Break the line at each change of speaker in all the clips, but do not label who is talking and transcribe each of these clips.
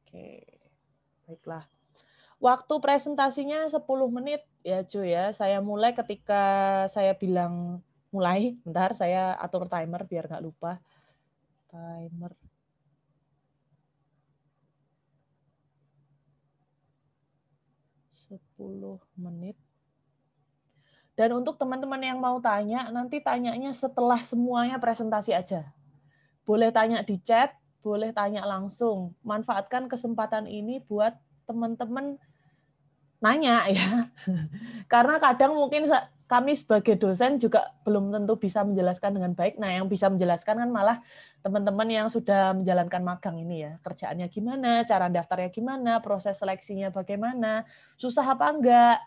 Oke, baiklah. Waktu presentasinya 10 menit ya, Jo ya. Saya mulai ketika saya bilang mulai. Bentar, saya atur timer biar nggak lupa. Timer. Sepuluh menit. Dan untuk teman-teman yang mau tanya, nanti tanyanya setelah semuanya presentasi aja. Boleh tanya di chat, boleh tanya langsung. Manfaatkan kesempatan ini buat teman-teman nanya ya. Karena kadang mungkin kami sebagai dosen juga belum tentu bisa menjelaskan dengan baik. Nah, yang bisa menjelaskan kan malah teman-teman yang sudah menjalankan magang ini ya. Kerjaannya gimana, cara daftarnya gimana, proses seleksinya bagaimana, susah apa enggak,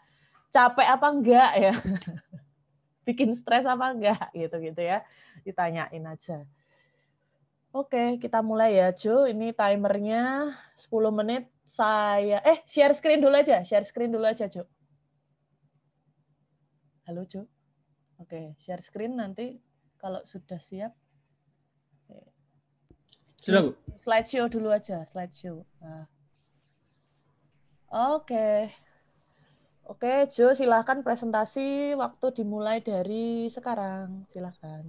capek apa enggak ya. Bikin stres apa enggak gitu-gitu ya. Ditanyain aja. Oke, kita mulai ya, Jo. Ini timernya 10 menit. Saya share screen dulu aja. Share screen dulu aja, Jo. Halo, Jo. Oke, share screen nanti kalau sudah siap.
Sudah, Bu.
Slideshow dulu aja, slideshow. Nah. Oke. Oke, Jo, silahkan presentasi. Waktu dimulai dari sekarang. Silahkan.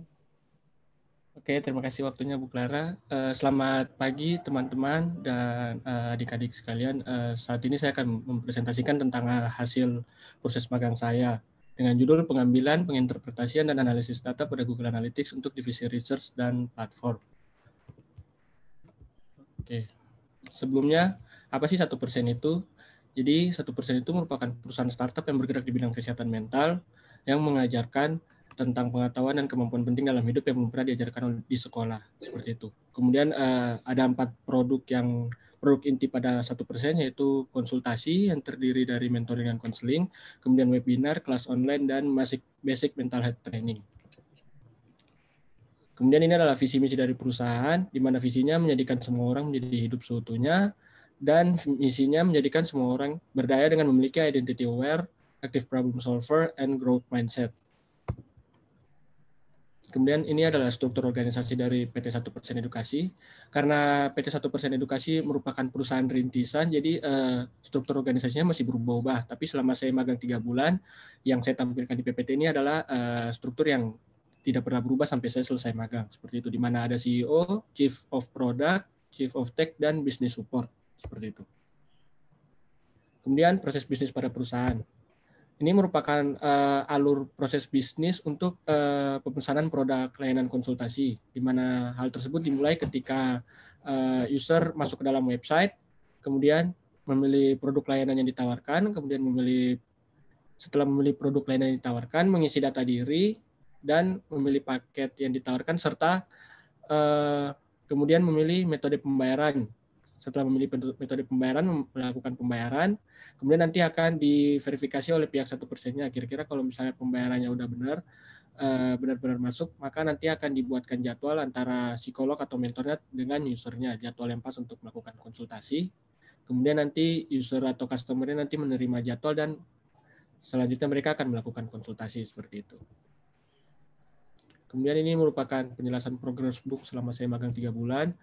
Oke, terima kasih waktunya Bu Clara. Selamat pagi teman-teman dan adik-adik sekalian. Saat ini saya akan mempresentasikan tentang hasil proses magang saya dengan judul pengambilan, penginterpretasian, dan analisis data pada Google Analytics untuk divisi research dan platform. Oke, sebelumnya apa sih 1% itu? Jadi 1% itu merupakan perusahaan startup yang bergerak di bidang kesehatan mental yang mengajarkan tentang pengetahuan dan kemampuan penting dalam hidup yang belum pernah diajarkan di sekolah, seperti itu. Kemudian ada 4 produk inti pada 1%, yaitu konsultasi yang terdiri dari mentoring dan konseling, kemudian webinar, kelas online, dan basic mental health training. Kemudian ini adalah visi misi dari perusahaan, di mana visinya menjadikan semua orang menjadi hidup seutuhnya, dan misinya menjadikan semua orang berdaya dengan memiliki identity aware, active problem solver, and growth mindset. Kemudian ini adalah struktur organisasi dari PT 1% Edukasi. Karena PT 1% Edukasi merupakan perusahaan rintisan, jadi struktur organisasinya masih berubah-ubah. Tapi selama saya magang 3 bulan, yang saya tampilkan di PPT ini adalah struktur yang tidak pernah berubah sampai saya selesai magang. Seperti itu, di mana ada CEO, Chief of Product, Chief of Tech, dan Business Support. Seperti itu. Kemudian proses bisnis pada perusahaan. Ini merupakan alur proses bisnis untuk pemesanan produk layanan konsultasi, di mana hal tersebut dimulai ketika user masuk ke dalam website, kemudian memilih produk layanan yang ditawarkan, kemudian setelah memilih produk layanan yang ditawarkan, mengisi data diri, dan memilih paket yang ditawarkan, serta kemudian memilih metode pembayaran. Setelah memilih metode pembayaran, melakukan pembayaran, kemudian nanti akan diverifikasi oleh pihak 1%-nya. Kira-kira kalau misalnya pembayarannya udah benar-benar masuk, maka nanti akan dibuatkan jadwal antara psikolog atau mentornya dengan usernya, jadwal yang pas untuk melakukan konsultasi. Kemudian nanti user atau customer-nya nanti menerima jadwal dan selanjutnya mereka akan melakukan konsultasi seperti itu. Kemudian ini merupakan penjelasan progress book selama saya magang 3 bulan.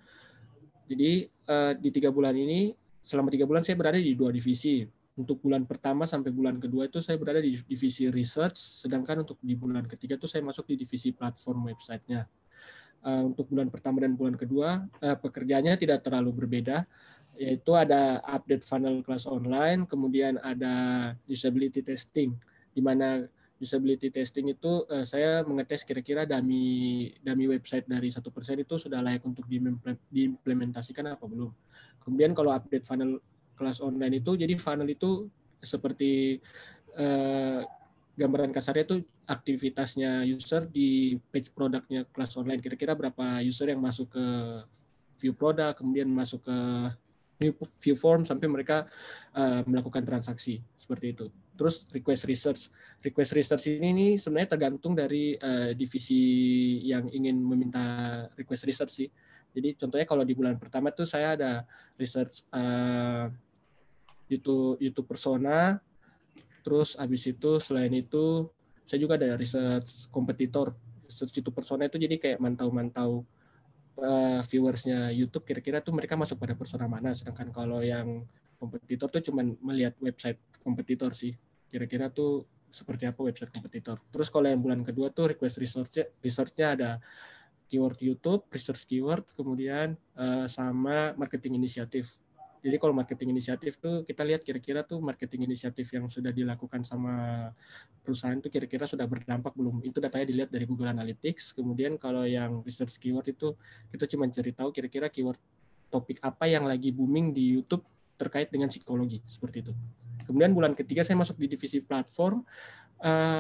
Jadi di 3 bulan ini, selama 3 bulan saya berada di 2 divisi. Untuk bulan pertama sampai bulan kedua itu saya berada di divisi research, sedangkan untuk di bulan ketiga itu saya masuk di divisi platform website-nya. Untuk bulan pertama dan bulan kedua, pekerjaannya tidak terlalu berbeda, yaitu ada update funnel kelas online, kemudian ada usability testing, di mana usability testing itu saya mengetes kira-kira dummy website dari 1% itu sudah layak untuk diimplementasikan apa belum. Kemudian kalau update funnel kelas online itu, jadi funnel itu seperti gambaran kasarnya itu aktivitasnya user di page produknya kelas online. Kira-kira berapa user yang masuk ke view produk, kemudian masuk ke view form sampai mereka melakukan transaksi seperti itu. Terus request research ini sebenarnya tergantung dari divisi yang ingin meminta request research sih. Jadi contohnya kalau di bulan pertama tuh saya ada research YouTube persona, terus habis itu selain itu saya juga ada research kompetitor. Research YouTube persona itu jadi kayak mantau-mantau viewersnya YouTube kira-kira tuh mereka masuk pada persona mana, sedangkan kalau yang kompetitor tuh cuman melihat website kompetitor sih, kira-kira tuh seperti apa website kompetitor. Terus kalau yang bulan kedua tuh request research-nya ada keyword YouTube, research keyword, kemudian sama marketing inisiatif. Jadi kalau marketing inisiatif tuh kita lihat kira-kira tuh marketing inisiatif yang sudah dilakukan sama perusahaan tuh kira-kira sudah berdampak belum. Itu datanya dilihat dari Google Analytics. Kemudian kalau yang research keyword itu kita cuma cari tahu kira-kira keyword topik apa yang lagi booming di YouTube terkait dengan psikologi, seperti itu. Kemudian bulan ketiga saya masuk di divisi platform.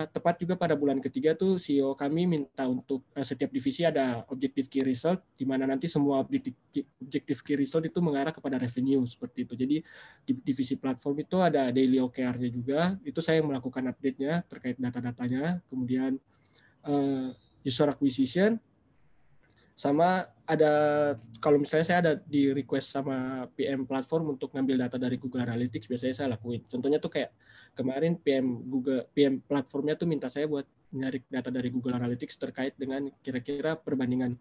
Tepat juga pada bulan ketiga tuh CEO kami minta untuk setiap divisi ada objective key result, di mana nanti semua objective key result itu mengarah kepada revenue, seperti itu. Jadi di divisi platform itu ada daily OKR-nya juga, itu saya yang melakukan update-nya terkait data-datanya, kemudian user acquisition, sama ada kalau misalnya saya ada di request sama PM platform untuk ngambil data dari Google Analytics, biasanya saya lakuin. Contohnya tuh kayak kemarin PM platformnya tuh minta saya buat nyari data dari Google Analytics terkait dengan kira-kira perbandingan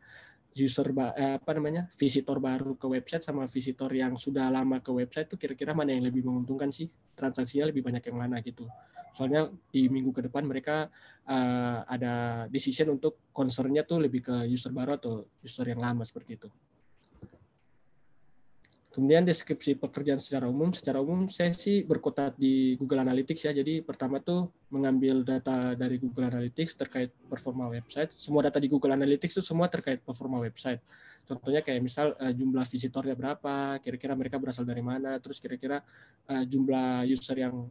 visitor baru ke website sama visitor yang sudah lama ke website tuh kira-kira mana yang lebih menguntungkan sih, transaksinya lebih banyak yang mana gitu. Soalnya di minggu ke depan mereka ada decision untuk concernnya tuh lebih ke user baru atau user yang lama, seperti itu. Kemudian deskripsi pekerjaan secara umum saya sih berkutat di Google Analytics ya. Jadi pertama tuh mengambil data dari Google Analytics terkait performa website. Semua data di Google Analytics itu semua terkait performa website. Contohnya kayak misal jumlah visitornya berapa, kira-kira mereka berasal dari mana, terus kira-kira jumlah user yang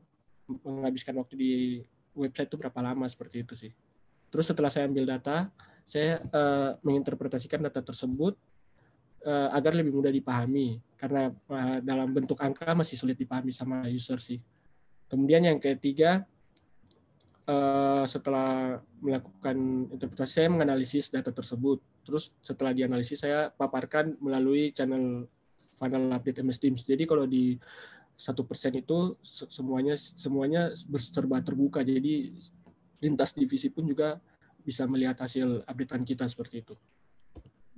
menghabiskan waktu di website itu berapa lama, seperti itu sih. Terus setelah saya ambil data, saya menginterpretasikan data tersebut agar lebih mudah dipahami, karena dalam bentuk angka masih sulit dipahami sama user sih. Kemudian yang ketiga, setelah melakukan interpretasi, saya menganalisis data tersebut. Terus setelah dianalisis, saya paparkan melalui channel funnel update MS Teams. Jadi kalau di 1% itu semuanya serba terbuka. Jadi lintas divisi pun juga bisa melihat hasil updatean kita, seperti itu.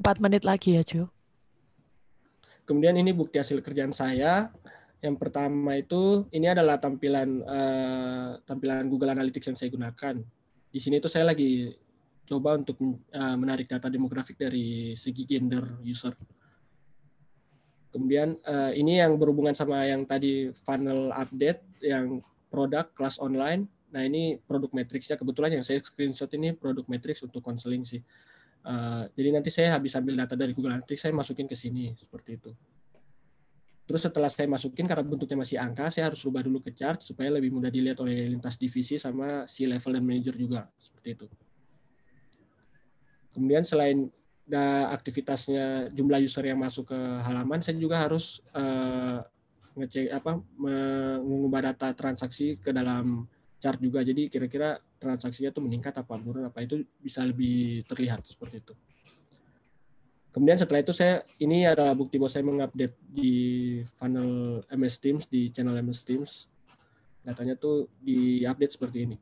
4 menit lagi ya, Jo.
Kemudian ini bukti hasil kerjaan saya. Yang pertama itu ini adalah tampilan Google Analytics yang saya gunakan. Di sini tuh saya lagi coba untuk menarik data demografik dari segi gender user. Kemudian ini yang berhubungan sama yang tadi funnel update, yang produk kelas online. Nah ini produk matrix ya, kebetulan yang saya screenshot ini produk matrix untuk konseling sih. Jadi nanti saya habis ambil data dari Google Analytics, saya masukin ke sini, seperti itu. Terus setelah saya masukin, karena bentuknya masih angka, saya harus rubah dulu ke chart supaya lebih mudah dilihat oleh lintas divisi sama C-level dan manager juga, seperti itu. Kemudian selain aktivitasnya jumlah user yang masuk ke halaman, saya juga harus mengubah data transaksi ke dalam chart juga. Jadi kira-kira transaksinya tuh meningkat apa turun, apa itu bisa lebih terlihat, seperti itu. Kemudian setelah itu ini adalah bukti bahwa saya mengupdate di funnel MS Teams, di channel MS Teams. Datanya tuh diupdate seperti ini.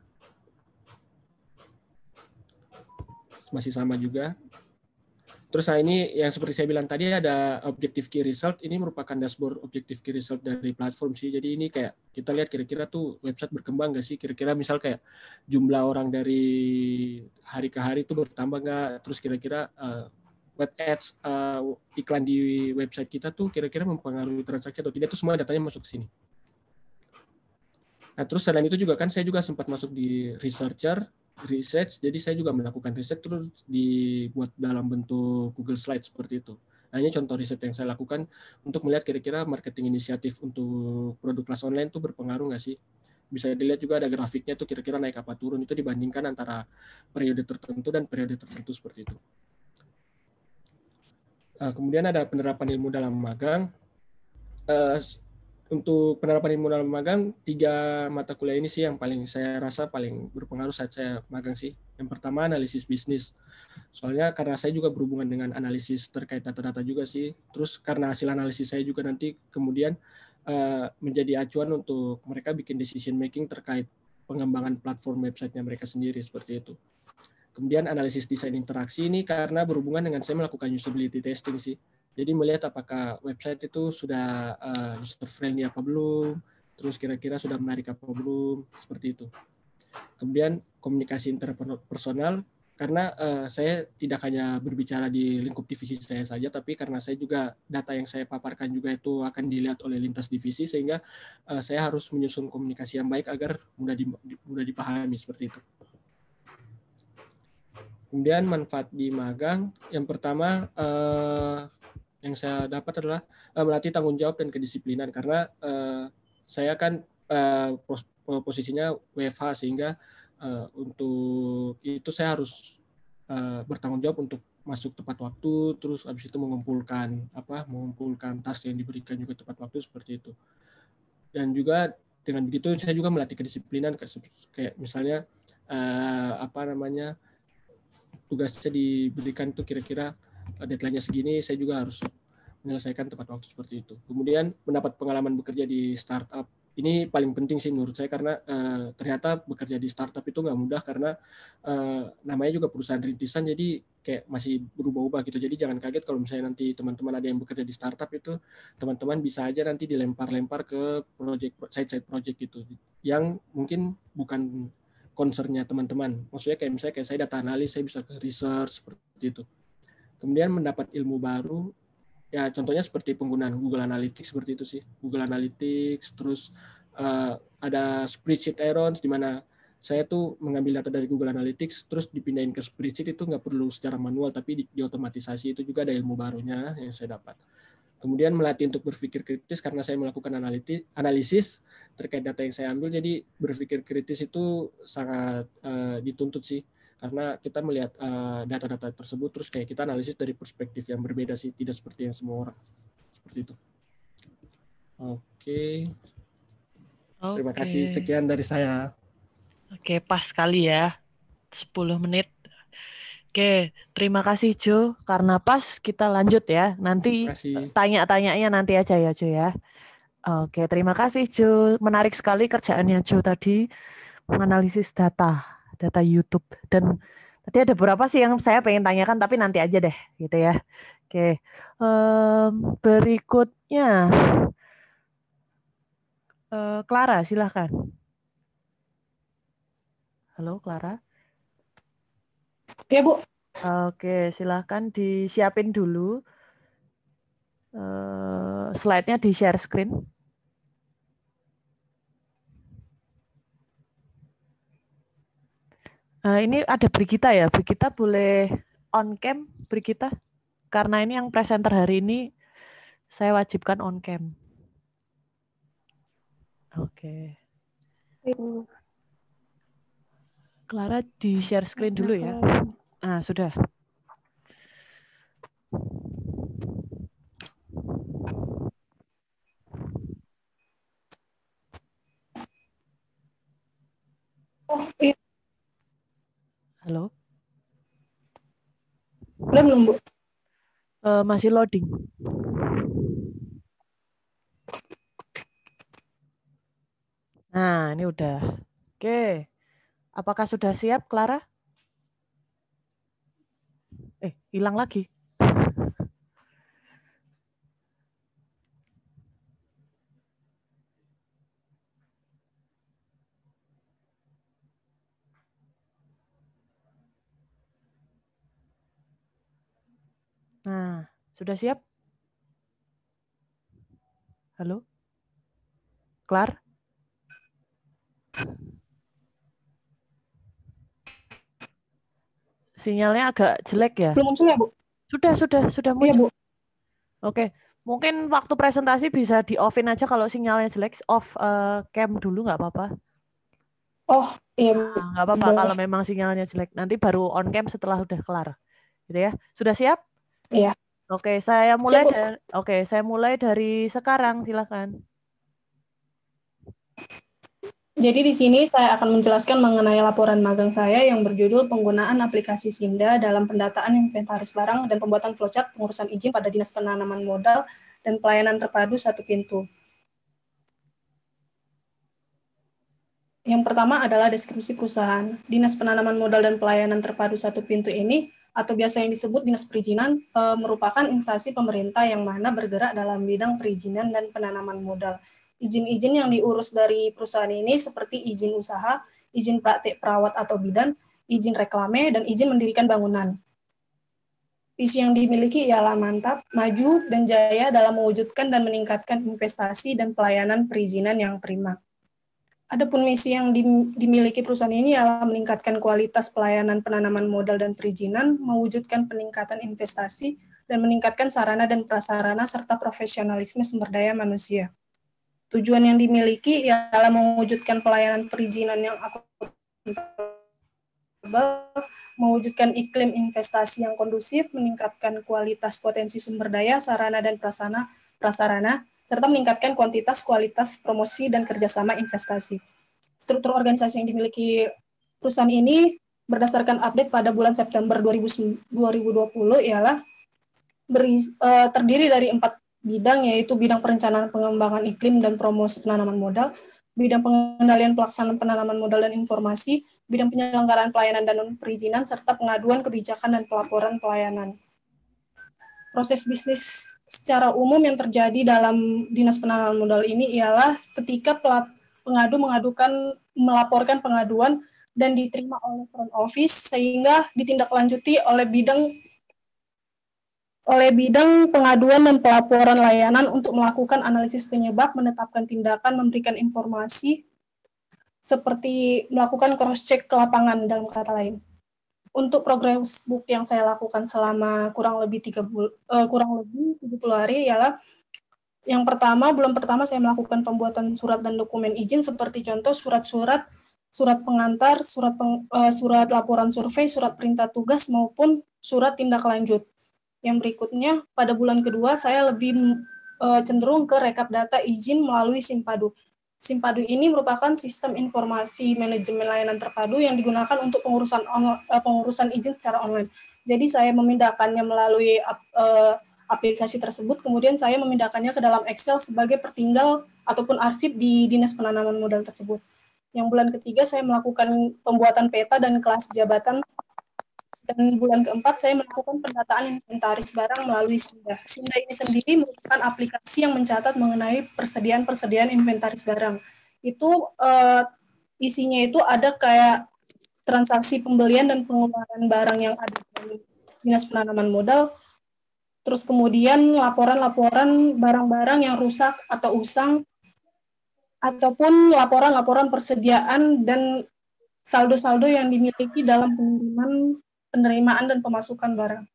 Masih sama juga. Terus ini yang seperti saya bilang tadi ada objective key result. Ini merupakan dashboard objective key result dari platform sih. Jadi ini kayak kita lihat kira-kira tuh website berkembang nggak sih? Kira-kira misal kayak jumlah orang dari hari ke hari itu bertambah nggak? Terus kira-kira web ads, iklan di website kita tuh kira-kira mempengaruhi transaksi atau tidak, itu semua datanya masuk ke sini. Nah, terus selain itu juga kan saya juga sempat masuk di research, jadi saya juga melakukan riset terus dibuat dalam bentuk Google Slide seperti itu. Nah, ini contoh riset yang saya lakukan untuk melihat kira-kira marketing inisiatif untuk produk kelas online itu berpengaruh nggak sih? Bisa dilihat juga ada grafiknya tuh kira-kira naik apa turun, itu dibandingkan antara periode tertentu dan periode tertentu, seperti itu. Kemudian ada penerapan ilmu dalam magang. Untuk penerapan ilmu dalam magang, 3 mata kuliah ini sih yang saya rasa paling berpengaruh saat saya magang sih. Yang pertama, analisis bisnis. Soalnya karena saya juga berhubungan dengan analisis terkait data-data juga sih. Terus karena hasil analisis saya juga nanti kemudian menjadi acuan untuk mereka bikin decision making terkait pengembangan platform websitenya mereka sendiri, seperti itu. Kemudian analisis desain interaksi ini karena berhubungan dengan saya melakukan usability testing sih. Jadi melihat apakah website itu sudah user friendly apa belum, terus kira-kira sudah menarik apa belum, seperti itu. Kemudian komunikasi interpersonal, karena saya tidak hanya berbicara di lingkup divisi saya saja, tapi karena saya juga data yang saya paparkan juga itu akan dilihat oleh lintas divisi, sehingga saya harus menyusun komunikasi yang baik agar mudah dipahami, seperti itu. Kemudian manfaat di magang, yang pertama yang saya dapat adalah melatih tanggung jawab dan kedisiplinan, karena saya kan posisinya WFH, sehingga untuk itu saya harus bertanggung jawab untuk masuk tepat waktu, terus habis itu mengumpulkan tas yang diberikan juga tepat waktu, seperti itu. Dan juga dengan begitu saya juga melatih kedisiplinan, kayak misalnya tugasnya diberikan itu kira-kira deadline-nya segini, saya juga harus menyelesaikan tepat waktu, seperti itu. Kemudian mendapat pengalaman bekerja di startup. Ini paling penting sih menurut saya, karena ternyata bekerja di startup itu nggak mudah, karena namanya juga perusahaan rintisan, jadi kayak masih berubah-ubah gitu. Jadi jangan kaget kalau misalnya nanti teman-teman ada yang bekerja di startup itu, teman-teman bisa aja nanti dilempar-lempar ke side project gitu, yang mungkin bukan concernnya teman-teman. Maksudnya kayak saya data analis, saya bisa ke research, seperti itu. Kemudian mendapat ilmu baru, ya contohnya seperti penggunaan Google Analytics, seperti itu sih. Google Analytics, terus ada spreadsheet errors, di mana saya tuh mengambil data dari Google Analytics, terus dipindahin ke spreadsheet, itu nggak perlu secara manual, tapi diotomatisasi. Itu juga ada ilmu barunya yang saya dapat. Kemudian melatih untuk berpikir kritis, karena saya melakukan analisis terkait data yang saya ambil, jadi berpikir kritis itu sangat dituntut sih, karena kita melihat data-data tersebut, terus kayak kita analisis dari perspektif yang berbeda sih, tidak seperti yang semua orang. Seperti itu. Oke. Terima kasih, sekian dari saya.
Oke, pas sekali ya, 10 menit. Oke, terima kasih Jo, karena pas kita lanjut ya. Nanti tanya-tanyanya nanti aja ya Jo ya. Oke, terima kasih Jo. Menarik sekali kerjaannya Jo tadi, menganalisis data YouTube. Dan tadi ada beberapa sih yang saya pengen tanyakan, tapi nanti aja deh gitu ya. Oke, berikutnya Clara, silahkan. Halo Clara.
Ya Bu.
Oke, silahkan disiapin dulu. Slide-nya di share screen. Ini ada Brigita ya. Brigita boleh on cam, Brigita? Karena ini yang presenter hari ini saya wajibkan on cam. Oke. Clara di share screen dulu ya. Ah, sudah.
Oh, iya.
Halo?
Belum, Bu.
Masih loading. Nah, ini udah. Oke. Apakah sudah siap, Clara? Hilang lagi. Nah, sudah siap? Halo? Clara? Sinyalnya agak jelek ya?
Belum muncul ya, Bu?
Sudah muncul.
Iya, Bu.
Oke, mungkin waktu presentasi bisa di-off-in aja kalau sinyalnya jelek. Off cam dulu nggak apa-apa.
Oh, iya, Bu.
Nggak apa-apa kalau memang sinyalnya jelek. Nanti baru on cam setelah udah kelar. Gitu ya. Sudah siap?
Iya.
Oke, saya mulai
Siap,
saya mulai dari sekarang, silakan.
Jadi di sini saya akan menjelaskan mengenai laporan magang saya yang berjudul penggunaan aplikasi Simda dalam pendataan inventaris barang dan pembuatan flowchart pengurusan izin pada Dinas Penanaman Modal dan Pelayanan Terpadu Satu Pintu. Yang pertama adalah deskripsi perusahaan. Dinas Penanaman Modal dan Pelayanan Terpadu Satu Pintu ini, atau biasa yang disebut Dinas Perizinan, merupakan instansi pemerintah yang mana bergerak dalam bidang perizinan dan penanaman modal. Izin-izin yang diurus dari perusahaan ini seperti izin usaha, izin praktik perawat atau bidan, izin reklame, dan izin mendirikan bangunan. Visi yang dimiliki ialah mantap, maju, dan jaya dalam mewujudkan dan meningkatkan investasi dan pelayanan perizinan yang prima. Adapun misi yang dimiliki perusahaan ini adalah meningkatkan kualitas pelayanan penanaman modal dan perizinan, mewujudkan peningkatan investasi, dan meningkatkan sarana dan prasarana serta profesionalisme sumber daya manusia. Tujuan yang dimiliki ialah mewujudkan pelayanan perizinan yang akuntabel, mewujudkan iklim investasi yang kondusif, meningkatkan kualitas potensi sumber daya, sarana dan prasarana, serta meningkatkan kuantitas, kualitas, promosi, dan kerjasama investasi. Struktur organisasi yang dimiliki perusahaan ini berdasarkan update pada bulan September 2020 ialah terdiri dari 4 bidang, yaitu bidang perencanaan pengembangan iklim dan promosi penanaman modal, bidang pengendalian pelaksanaan penanaman modal dan informasi, bidang penyelenggaraan pelayanan dan perizinan, serta pengaduan kebijakan dan pelaporan pelayanan. Proses bisnis secara umum yang terjadi dalam Dinas Penanaman Modal ini ialah ketika pengadu melaporkan pengaduan dan diterima oleh front office sehingga ditindaklanjuti oleh bidang pengaduan dan pelaporan layanan untuk melakukan analisis penyebab, menetapkan tindakan, memberikan informasi, seperti melakukan cross-check ke lapangan dalam kata lain. Untuk progress book yang saya lakukan selama kurang lebih 70 hari ialah yang pertama, bulan pertama saya melakukan pembuatan surat dan dokumen izin seperti contoh surat pengantar, surat laporan survei, surat perintah tugas maupun surat tindak lanjut. Yang berikutnya, pada bulan kedua saya lebih cenderung ke rekap data izin melalui Simpadu. Simpadu ini merupakan sistem informasi manajemen layanan terpadu yang digunakan untuk pengurusan izin secara online. Jadi saya memindahkannya melalui aplikasi tersebut, kemudian saya memindahkannya ke dalam Excel sebagai pertinggal ataupun arsip di Dinas Penanaman Modal tersebut. Yang bulan ketiga saya melakukan pembuatan peta dan kelas jabatan. Dan bulan keempat, saya melakukan pendataan inventaris barang melalui Sinda. Sinda ini sendiri merupakan aplikasi yang mencatat mengenai persediaan inventaris barang. Itu isinya itu ada kayak transaksi pembelian dan pengeluaran barang yang ada di Dinas Penanaman Modal, terus kemudian laporan-laporan barang-barang yang rusak atau usang, ataupun laporan-laporan persediaan dan saldo-saldo yang dimiliki dalam penerimaan dan pemasukan barang.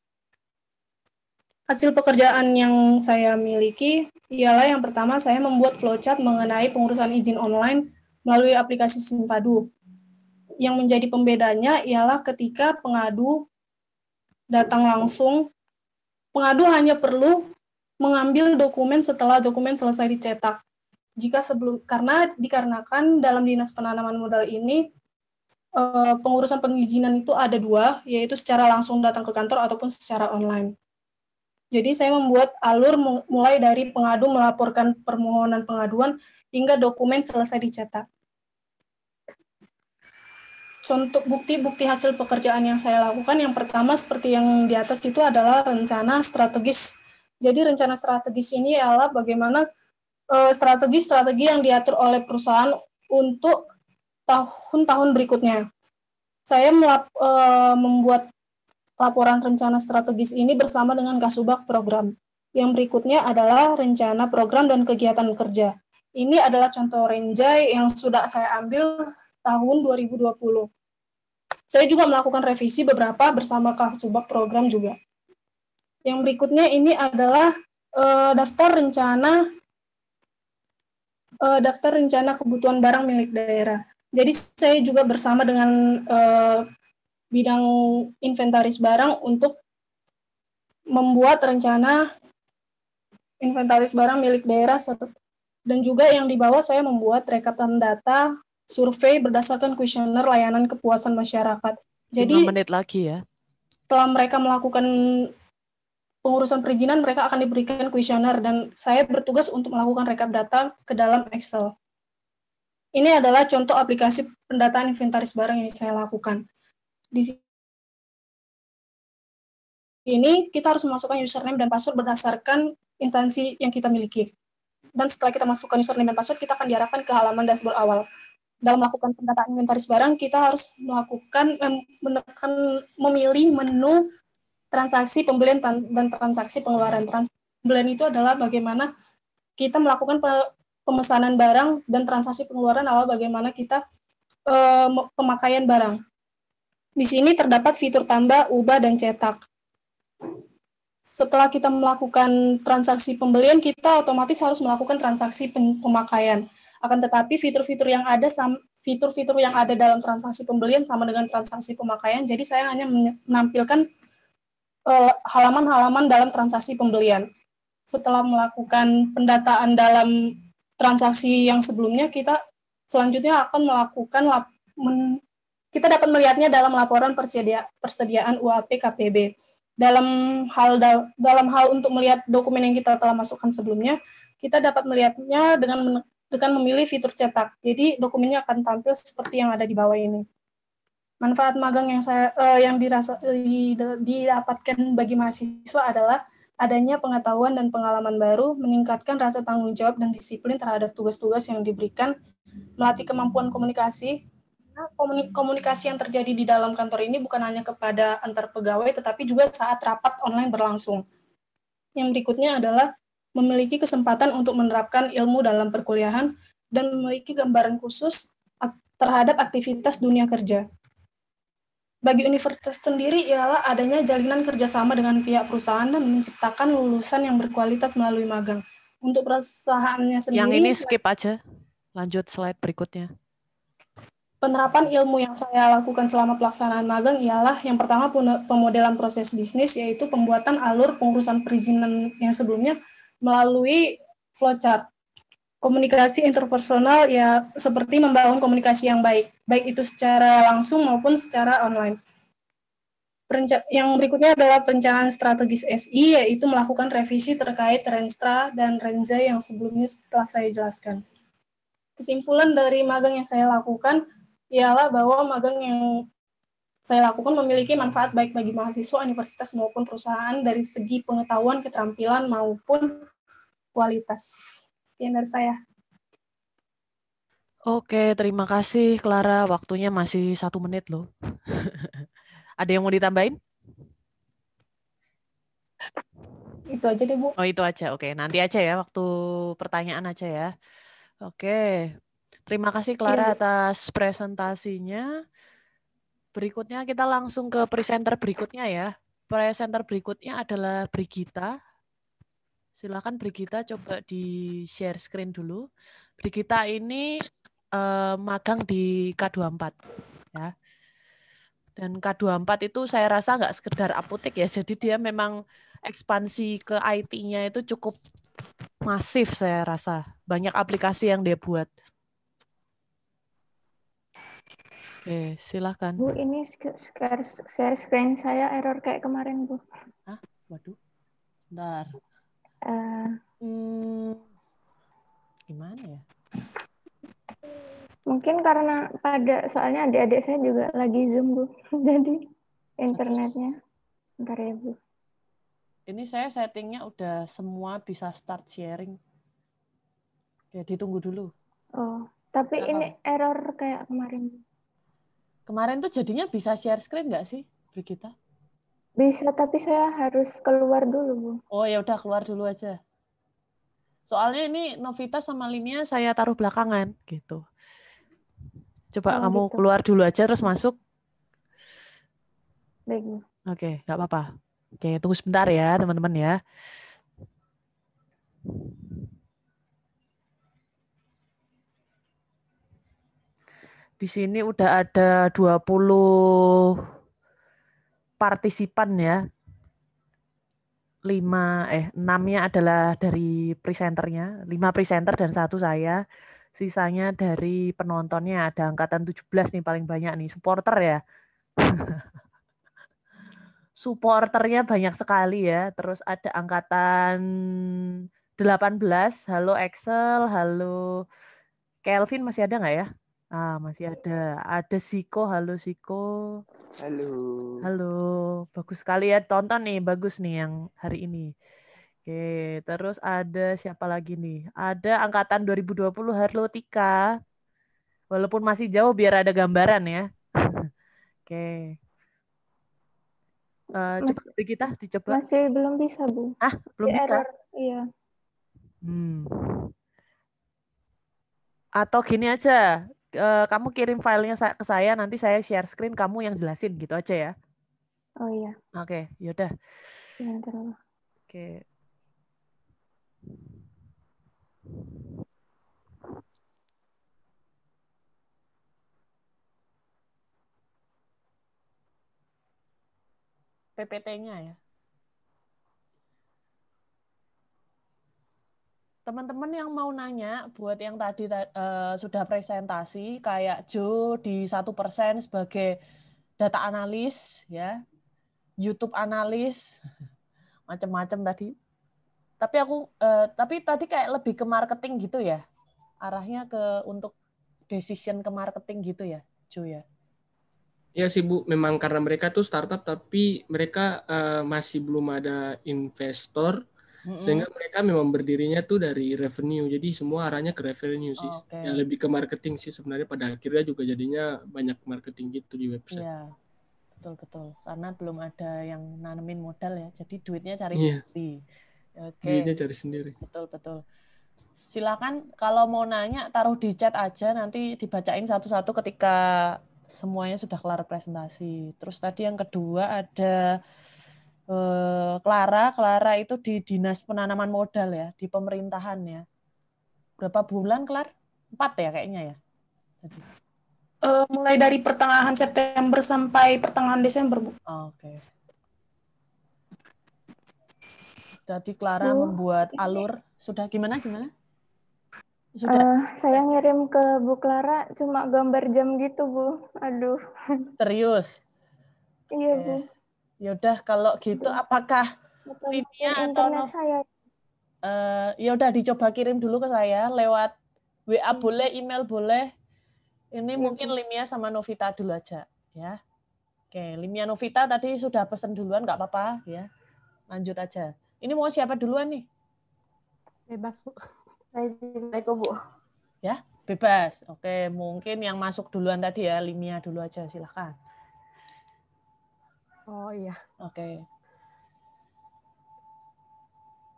Hasil pekerjaan yang saya miliki ialah yang pertama, saya membuat flowchart mengenai pengurusan izin online melalui aplikasi Simpadu. Yang menjadi pembedanya ialah ketika pengadu datang langsung, pengadu hanya perlu mengambil dokumen setelah dokumen selesai dicetak. Dikarenakan dalam Dinas Penanaman Modal ini pengurusan perizinan itu ada 2, yaitu secara langsung datang ke kantor ataupun secara online. Jadi saya membuat alur mulai dari pengadu melaporkan permohonan pengaduan hingga dokumen selesai dicetak. Contoh bukti hasil pekerjaan yang saya lakukan, yang pertama seperti yang di atas itu adalah rencana strategis. Jadi rencana strategis ini adalah bagaimana strategi yang diatur oleh perusahaan untuk tahun-tahun berikutnya. Saya membuat laporan rencana strategis ini bersama dengan Kasubag program. Yang berikutnya adalah rencana program dan kegiatan kerja. Ini adalah contoh renjai yang sudah saya ambil tahun 2020. Saya juga melakukan revisi beberapa bersama Kasubag program juga. Yang berikutnya ini adalah daftar rencana kebutuhan barang milik daerah. Jadi saya juga bersama dengan bidang inventaris barang untuk membuat rencana inventaris barang milik daerah, dan juga yang di bawah saya membuat rekapan data survei berdasarkan kuesioner layanan kepuasan masyarakat. Jadi
5 menit lagi ya.
Setelah mereka melakukan pengurusan perizinan, mereka akan diberikan kuesioner dan saya bertugas untuk melakukan rekap data ke dalam Excel. Ini adalah contoh aplikasi pendataan inventaris barang yang saya lakukan. Di sini kita harus memasukkan username dan password berdasarkan instansi yang kita miliki. Dan setelah kita masukkan username dan password, kita akan diarahkan ke halaman dashboard awal. Dalam melakukan pendataan inventaris barang, kita harus memilih menu transaksi pembelian dan transaksi pengeluaran. Transaksi pembelian itu adalah bagaimana kita melakukan pemesanan barang, dan transaksi pengeluaran adalah bagaimana kita pemakaian barang. Di sini terdapat fitur tambah, ubah, dan cetak. Setelah kita melakukan transaksi pembelian, kita otomatis harus melakukan transaksi pemakaian. Akan tetapi fitur-fitur yang ada dalam transaksi pembelian sama dengan transaksi pemakaian, jadi saya hanya menampilkan halaman-halaman dalam transaksi pembelian. Setelah melakukan pendataan dalam transaksi yang sebelumnya, kita selanjutnya akan melakukan kita dapat melihatnya dalam laporan persediaan UAP KPB. Dalam hal untuk melihat dokumen yang kita telah masukkan sebelumnya, kita dapat melihatnya dengan memilih fitur cetak. Jadi dokumennya akan tampil seperti yang ada di bawah ini. Manfaat magang yang didapatkan bagi mahasiswa adalah adanya pengetahuan dan pengalaman baru, meningkatkan rasa tanggung jawab dan disiplin terhadap tugas-tugas yang diberikan, melatih kemampuan komunikasi. Komunikasi yang terjadi di dalam kantor ini bukan hanya kepada antar pegawai, tetapi juga saat rapat online berlangsung. Yang berikutnya adalah memiliki kesempatan untuk menerapkan ilmu dalam perkuliahan dan memiliki gambaran khusus terhadap aktivitas dunia kerja. Bagi universitas sendiri ialah adanya jalinan kerjasama dengan pihak perusahaan dan menciptakan lulusan yang berkualitas melalui magang. Untuk perusahaannya sendiri...
Yang ini skip aja, lanjut slide berikutnya.
Penerapan ilmu yang saya lakukan selama pelaksanaan magang ialah yang pertama pemodelan proses bisnis, yaitu pembuatan alur pengurusan perizinan yang sebelumnya melalui flowchart. Komunikasi interpersonal ya seperti membangun komunikasi yang baik itu secara langsung maupun secara online. Yang berikutnya adalah perencanaan strategis SI, yaitu melakukan revisi terkait Renstra dan Renza yang sebelumnya telah saya jelaskan. Kesimpulan dari magang yang saya lakukan ialah bahwa magang yang saya lakukan memiliki manfaat baik bagi mahasiswa, universitas, maupun perusahaan dari segi pengetahuan, keterampilan, maupun kualitas. Sekian dari saya.
Oke, terima kasih Clara. Waktunya masih 1 menit loh. Ada yang mau ditambahin?
Itu aja deh, Bu.
Oh, itu aja. Oke, nanti aja ya, waktu pertanyaan aja ya. Oke, terima kasih Clara atas presentasinya. Berikutnya kita langsung ke presenter berikutnya ya. Presenter berikutnya adalah Brigita. Silakan Brigita coba di share screen dulu. Brigita ini magang di K24 ya. Dan K24 itu saya rasa nggak sekedar apotek ya, jadi dia memang ekspansi ke IT-nya itu cukup masif saya rasa. Banyak aplikasi yang dia buat. Oke, silakan.
Bu, ini share screen saya error kayak kemarin, Bu.
Hah? Waduh. Bentar. Gimana ya?
Mungkin karena soalnya adik-adik saya juga lagi Zoom, Bu. Jadi internetnya. Bentar ya, Bu.
Ini saya settingnya udah semua bisa start sharing. Oke, ditunggu dulu.
Oh, tapi ini error kayak kemarin.
Kemarin tuh jadinya bisa share screen nggak sih, Brigita?
Bisa, tapi saya harus keluar dulu, Bu.
Oh, ya udah keluar dulu aja. Soalnya ini Novita sama Linia saya taruh belakangan, gitu. Coba kamu
gitu.
keluar dulu aja terus masuk.
Baik, Bu.
Oke, nggak apa-apa. Oke, tunggu sebentar ya, teman-teman ya. Di sini udah ada 20 partisipan ya. 6-nya adalah dari presenternya, 5 presenter dan 1 saya. Sisanya dari penontonnya, ada angkatan 17 nih paling banyak nih, supporter ya. Supporternya banyak sekali ya. Terus ada angkatan 18, halo Excel, halo Kelvin masih ada nggak ya? Ah, masih ada. Ada Siko, halo Siko.
Halo.
Halo, bagus sekali ya. Tonton nih, bagus nih yang hari ini. Oke, terus ada siapa lagi nih? Ada angkatan 2020, halo Tika. Walaupun masih jauh biar ada gambaran ya. Oke. Coba kita dicoba.
Masih belum bisa, Bu.
Ah, belum
Di
bisa.
error, iya.
Atau gini aja, kamu kirim filenya ke saya, nanti saya share screen, kamu yang jelasin gitu aja ya.
Oh iya.
Oke, yaudah.
Sebentar.
Oke. PPT-nya ya. Teman-teman yang mau nanya, buat yang tadi sudah presentasi, kayak Joe di 1% sebagai data analis, ya, YouTube analis, macam-macam tadi. Tapi tadi kayak lebih ke marketing gitu ya, arahnya ke untuk decision ke marketing gitu ya, Joe ya.
Ya sih Bu, memang karena mereka tuh startup tapi mereka masih belum ada investor, sehingga mereka memang berdirinya tuh dari revenue. Jadi semua arahnya ke revenue sih.
Okay.
Ya lebih ke marketing sih sebenarnya, pada akhirnya juga jadinya banyak marketing gitu di website.
Iya, betul. Karena belum ada yang nanemin modal ya. Jadi duitnya cari
Iya.
sendiri. Oke.
Duitnya cari sendiri.
Betul. Silakan kalau mau nanya taruh di chat aja, nanti dibacain satu-satu ketika semuanya sudah kelar presentasi. Terus tadi yang kedua ada Clara itu di Dinas Penanaman Modal ya, di pemerintahan ya. Berapa bulan kelar? 4 ya kayaknya ya. Jadi.
Mulai dari pertengahan September sampai pertengahan Desember, Bu.
Oke. Jadi Clara membuat alur. Sudah gimana? Sudah.
Saya ngirim ke Bu Clara cuma gambar jam gitu, Bu. Aduh.
Serius?
Iya, Bu.
Yaudah kalau gitu apakah Limia atau
internet saya?
Ya udah dicoba kirim dulu ke saya lewat WA boleh, email boleh. Ini mungkin Limia sama Novita dulu aja ya. Oke, Limia Novita tadi sudah pesen duluan, nggak apa-apa ya. Lanjut aja. Ini mau siapa duluan nih?
Bebas, Bu.
Saya juga itu, Bu.
Ya, bebas. Oke, mungkin yang masuk duluan tadi ya, Limia dulu aja, silahkan.
Oh iya.
Oke.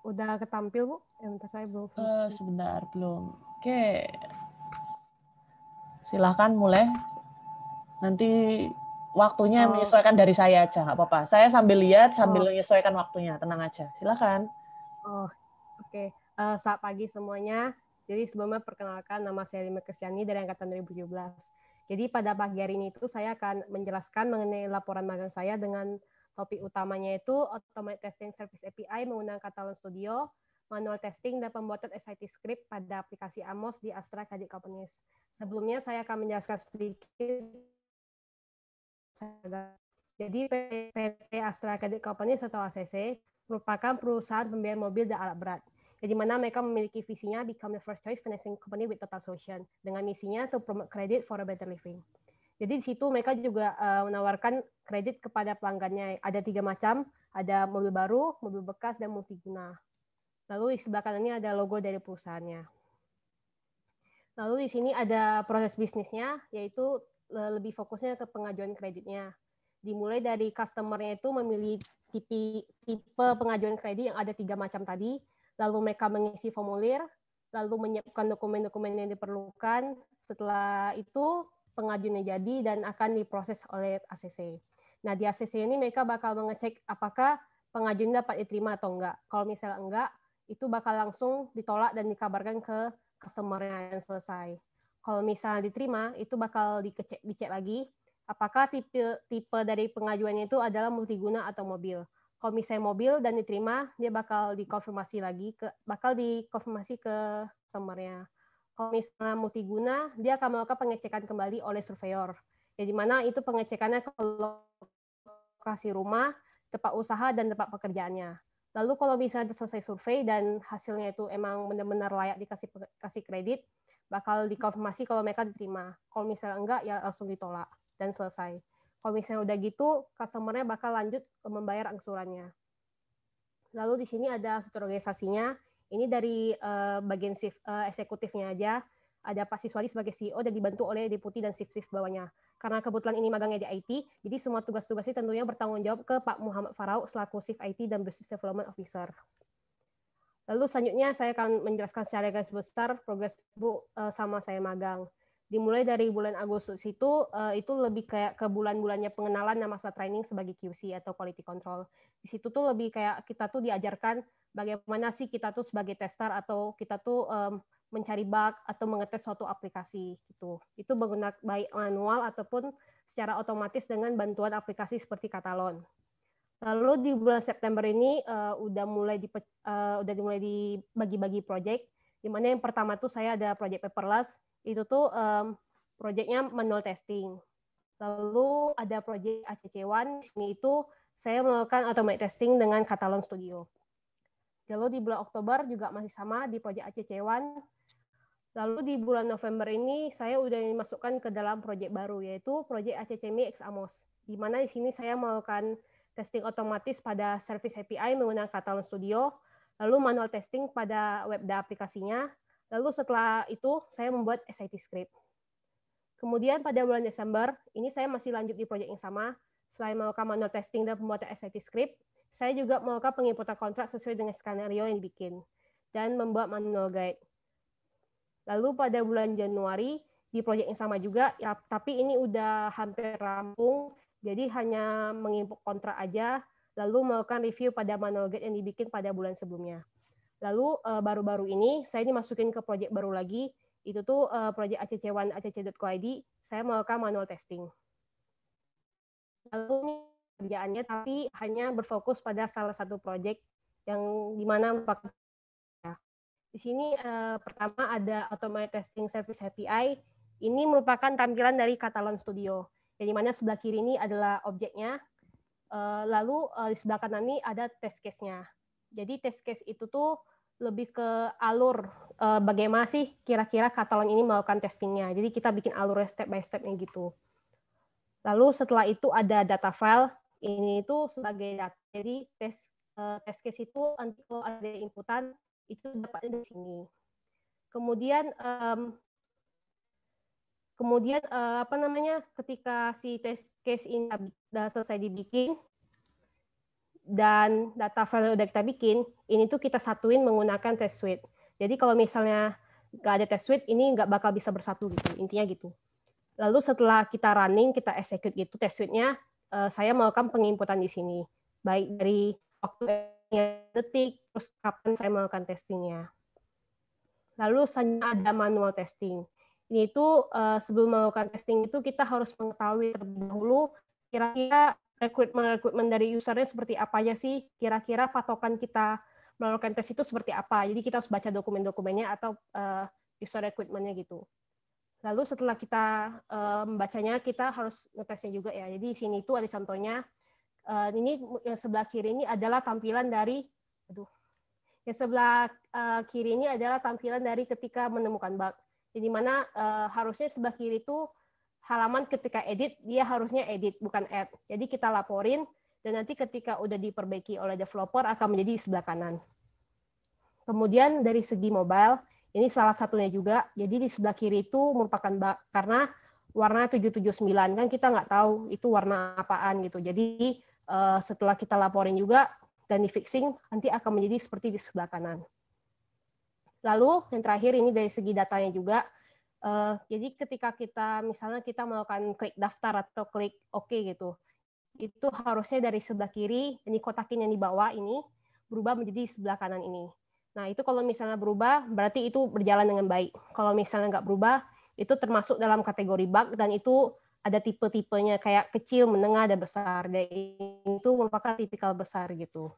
Udah ketampil, Bu? Bentar, saya belum
Sebentar, belum. Oke. Silahkan mulai. Nanti waktunya menyesuaikan dari saya aja, nggak apa-apa. Saya sambil lihat, sambil menyesuaikan waktunya, tenang aja. Silahkan.
Oh, oke. Selamat pagi semuanya. Jadi sebelumnya perkenalkan, nama saya Limia Kristiani dari Angkatan 2017. Jadi pada pagi hari ini itu saya akan menjelaskan mengenai laporan magang saya dengan topik utamanya itu Automated Testing Service API menggunakan Catalan Studio, manual testing, dan pembuatan SIT script pada aplikasi Amos di Astra Credit Companies. Sebelumnya saya akan menjelaskan sedikit. Jadi PT Astra Credit Companies atau ACC merupakan perusahaan pembiayaan mobil dan alat berat. Jadi mana mereka memiliki visinya become the first choice financing company with total solution, dengan misinya to promote credit for a better living. Jadi di situ mereka juga menawarkan kredit kepada pelanggannya. Ada 3 macam, ada mobil baru, mobil bekas, dan multiguna. Lalu di sebelah kanannya ada logo dari perusahaannya. Lalu di sini ada proses bisnisnya, yaitu lebih fokusnya ke pengajuan kreditnya. Dimulai dari customer-nya itu memilih tipe pengajuan kredit yang ada 3 macam tadi, lalu mereka mengisi formulir, lalu menyiapkan dokumen-dokumen yang diperlukan. Setelah itu pengajuannya jadi dan akan diproses oleh ACC. Nah, di ACC ini mereka bakal mengecek apakah pengajuan dapat diterima atau enggak. Kalau misalnya enggak, itu bakal langsung ditolak dan dikabarkan ke customer-nya yang selesai. Kalau misalnya diterima, itu bakal dicek lagi apakah tipe dari pengajuannya itu adalah multiguna atau mobil. Kalau misalnya mobil dan diterima, dia bakal dikonfirmasi ke customer-nya. Kalau misalnya multiguna, dia akan melakukan pengecekan kembali oleh surveyor. Jadi mana itu pengecekannya ke lokasi rumah, tempat usaha, dan tempat pekerjaannya. Lalu kalau misalnya selesai survei dan hasilnya itu emang benar-benar layak dikasih kredit, bakal dikonfirmasi kalau mereka diterima. Kalau misalnya enggak, ya langsung ditolak dan selesai. Kalau misalnya udah gitu, customer-nya bakal lanjut membayar angsurannya. Lalu di sini ada struktur organisasinya. Ini dari bagian eksekutifnya aja. Ada Pak Siswadi sebagai CEO dan dibantu oleh deputi dan shift-shift bawahnya. Karena kebetulan ini magangnya di IT, jadi semua tugas-tugasnya tentunya bertanggung jawab ke Pak Muhammad Farau selaku Chief IT dan Business Development Officer. Lalu selanjutnya saya akan menjelaskan secara garis besar progres Bu sama saya magang. Dimulai dari bulan Agustus itu lebih kayak ke bulan-bulannya pengenalan dan masa training sebagai QC atau quality control. Di situ tuh lebih kayak kita tuh diajarkan bagaimana sih kita tuh sebagai tester atau kita tuh mencari bug atau mengetes suatu aplikasi gitu. Itu menggunakan baik manual ataupun secara otomatis dengan bantuan aplikasi seperti Katalon. Lalu di bulan September ini udah mulai dibagi-bagi project, di mana yang pertama tuh saya ada project paperless, itu tuh projectnya manual testing. Lalu ada project ACC1, ini itu saya melakukan automated testing dengan Katalon Studio. Lalu di bulan Oktober juga masih sama di project ACC1. Lalu di bulan November ini saya udah dimasukkan ke dalam project baru, yaitu project ACCMI X Amos, di mana di sini saya melakukan testing otomatis pada service API menggunakan Katalon Studio, lalu manual testing pada web aplikasinya, lalu setelah itu saya membuat SIT script. Kemudian pada bulan Desember, ini saya masih lanjut di proyek yang sama, selain melakukan manual testing dan pembuatan SIT script, saya juga melakukan penginputan kontrak sesuai dengan skenario yang dibikin, dan membuat manual guide. Lalu pada bulan Januari, di proyek yang sama juga, ya, tapi ini udah hampir rampung, jadi hanya menginput kontrak aja, lalu melakukan review pada manual guide yang dibikin pada bulan sebelumnya. Lalu baru-baru ini saya dimasukin ke proyek baru lagi, itu tuh proyek ACC1 ACC.co.id, saya melakukan manual testing. Lalu ini kerjaannya tapi hanya berfokus pada salah satu proyek yang dimana di sini pertama ada automated testing service API, ini merupakan tampilan dari Katalon Studio. Yang dimana sebelah kiri ini adalah objeknya, lalu di sebelah kanan ini ada test case-nya. Jadi test case itu tuh lebih ke alur bagaimana sih kira-kira Katalon ini melakukan testingnya. Jadi kita bikin alurnya step by step-nya gitu. Lalu setelah itu ada data file, ini itu sebagai data. Jadi test case itu nanti kalau ada inputan, itu dapatnya di sini. Kemudian ketika si test case ini sudah selesai dibikin dan data file udah kita bikin, ini tuh kita satuin menggunakan test suite. Jadi kalau misalnya nggak ada test suite, ini nggak bakal bisa bersatu gitu, intinya gitu. Lalu setelah kita running, kita execute gitu test suite-nya, saya melakukan penginputan di sini, baik dari waktu detik, terus kapan saya melakukan testingnya. Lalu selanjutnya ada manual testing. Ini itu sebelum melakukan testing itu kita harus mengetahui terlebih dahulu kira-kira rekrutmen dari usernya seperti apa aja sih, kira-kira patokan kita melakukan tes itu seperti apa. Jadi kita harus baca dokumen-dokumennya atau user recruitment-nya gitu. Lalu setelah kita membacanya, kita harus ngetesnya juga ya. Jadi di sini itu ada contohnya. Ini yang sebelah kiri ini adalah tampilan dari, yang sebelah kiri ini adalah tampilan dari ketika menemukan bug. Jadi mana harusnya sebelah kiri itu halaman ketika edit, dia harusnya edit, bukan add. Jadi kita laporin, dan nanti ketika udah diperbaiki oleh developer akan menjadi di sebelah kanan. Kemudian dari segi mobile, ini salah satunya juga. Jadi di sebelah kiri itu merupakan bug, karena warna 779, kan kita nggak tahu itu warna apaan gitu. Jadi setelah kita laporin juga, dan di fixing, nanti akan menjadi seperti di sebelah kanan. Lalu yang terakhir ini dari segi datanya juga, jadi ketika kita misalnya kita melakukan klik daftar atau klik OK gitu, itu harusnya dari sebelah kiri, ini kotakin yang di bawah ini, berubah menjadi sebelah kanan ini. Nah itu kalau misalnya berubah, berarti itu berjalan dengan baik. Kalau misalnya nggak berubah, itu termasuk dalam kategori bug, dan itu ada tipe-tipenya kayak kecil, menengah, dan besar. Dan itu merupakan tipikal besar gitu.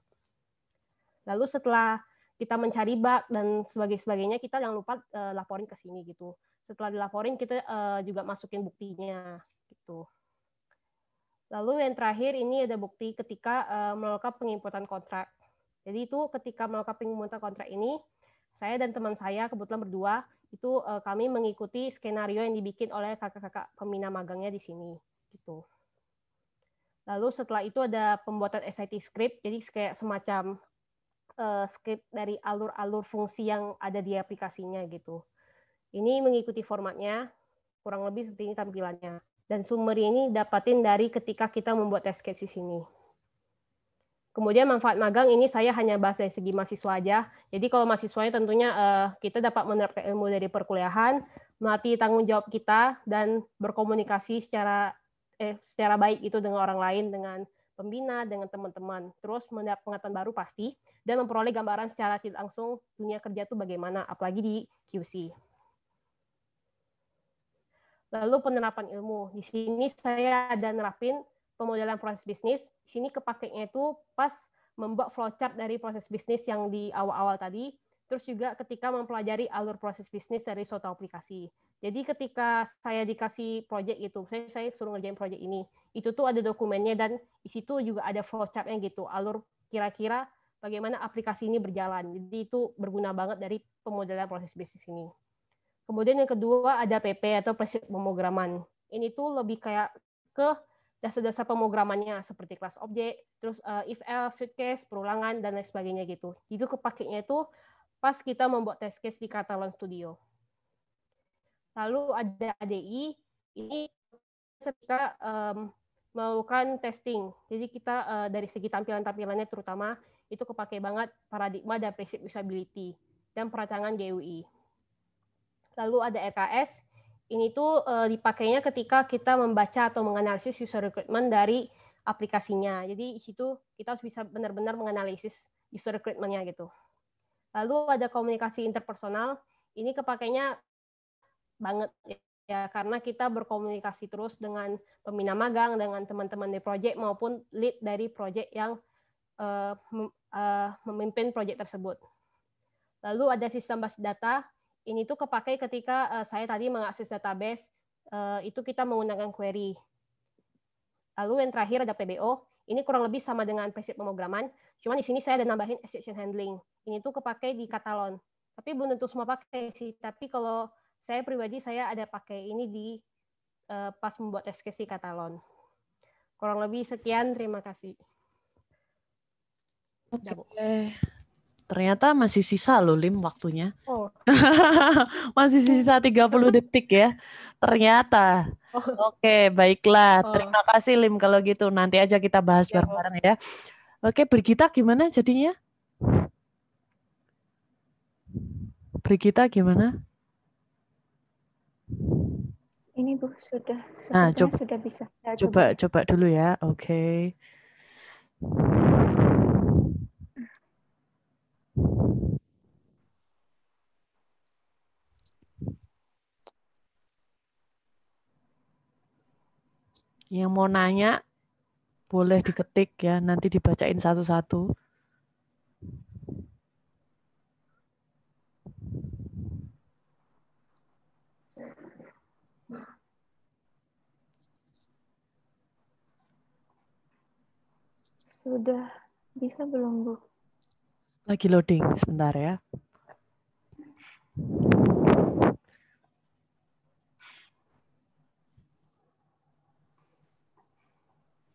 Lalu setelah kita mencari bug dan sebagainya, kita jangan lupa laporin ke sini gitu. Setelah dilaporin, kita juga masukin buktinya gitu. Lalu yang terakhir ini ada bukti ketika melakukan penginputan kontrak. Jadi itu ketika melakukan penginputan kontrak ini, saya dan teman saya kebetulan berdua Itu kami mengikuti skenario yang dibikin oleh kakak-kakak pembina magangnya di sini gitu. Lalu setelah itu ada pembuatan SIT script, jadi kayak semacam script dari alur-alur fungsi yang ada di aplikasinya gitu. Ini mengikuti formatnya, kurang lebih seperti ini tampilannya. Dan summary ini dapatin dari ketika kita membuat test case di sini. Kemudian manfaat magang ini saya hanya bahas dari segi mahasiswa aja. Jadi kalau mahasiswanya tentunya kita dapat menerapkan ilmu dari perkuliahan, melatih tanggung jawab kita, dan berkomunikasi secara baik itu dengan orang lain, dengan pembina, dengan teman-teman. Terus mendapat pengetahuan baru pasti, dan memperoleh gambaran secara tidak langsung dunia kerja itu bagaimana, apalagi di QC. Lalu penerapan ilmu. Di sini saya ada nerapin pemodelan proses bisnis. Di sini kepakainya itu pas membuat flowchart dari proses bisnis yang di awal-awal tadi, terus juga ketika mempelajari alur proses bisnis dari suatu aplikasi. Jadi ketika saya dikasih project gitu, saya suruh ngerjain project ini, itu tuh ada dokumennya dan di situ juga ada flowchart-nya gitu, alur kira-kira bagaimana aplikasi ini berjalan. Jadi itu berguna banget dari pemodelan proses bisnis ini. Kemudian yang kedua ada PP atau prinsip pemrograman. Ini tuh lebih kayak ke dasar-dasar pemrogramannya seperti kelas objek, terus if else, switch case, perulangan dan lain sebagainya gitu. Itu kepakainya itu pas kita membuat test case di Catalan Studio. Lalu ada ADI, ini ketika melakukan testing. Jadi kita dari segi tampilannya terutama itu kepakai banget paradigma dan prinsip usability dan perancangan GUI. Lalu ada RKS, ini tuh dipakainya ketika kita membaca atau menganalisis user recruitment dari aplikasinya. Jadi di situ kita harus bisa benar-benar menganalisis user recruitment-nya gitu. Lalu ada komunikasi interpersonal, ini kepakainya banget ya karena kita berkomunikasi terus dengan pembina magang, dengan teman-teman di project maupun lead dari project yang memimpin project tersebut. Lalu ada sistem basis data. Ini tuh kepakai ketika saya tadi mengakses database, itu kita menggunakan query. Lalu yang terakhir ada PBO, ini kurang lebih sama dengan prinsip pemrograman, cuma di sini saya ada nambahin exception handling. Ini tuh kepakai di Catalan. Tapi belum tentu semua pakai sih, tapi kalau saya pribadi, saya ada pakai ini di pas membuat test case di Catalan. Kurang lebih sekian, terima kasih.
Oke. Ternyata masih sisa loh, Lim, waktunya.
Oh.
Masih sisa 30 detik ya. Ternyata. Oke, baiklah. Terima kasih, Lim, kalau gitu. Nanti aja kita bahas bareng-bareng ya. Oke, Brigita gimana jadinya? Brigita gimana?
Ini Bu, sudah.
Nah,
sudah bisa.
Coba dulu ya. Oke. Yang mau nanya boleh diketik ya, nanti dibacain satu-satu.
Sudah bisa belum, Bu?
Lagi loading, sebentar ya.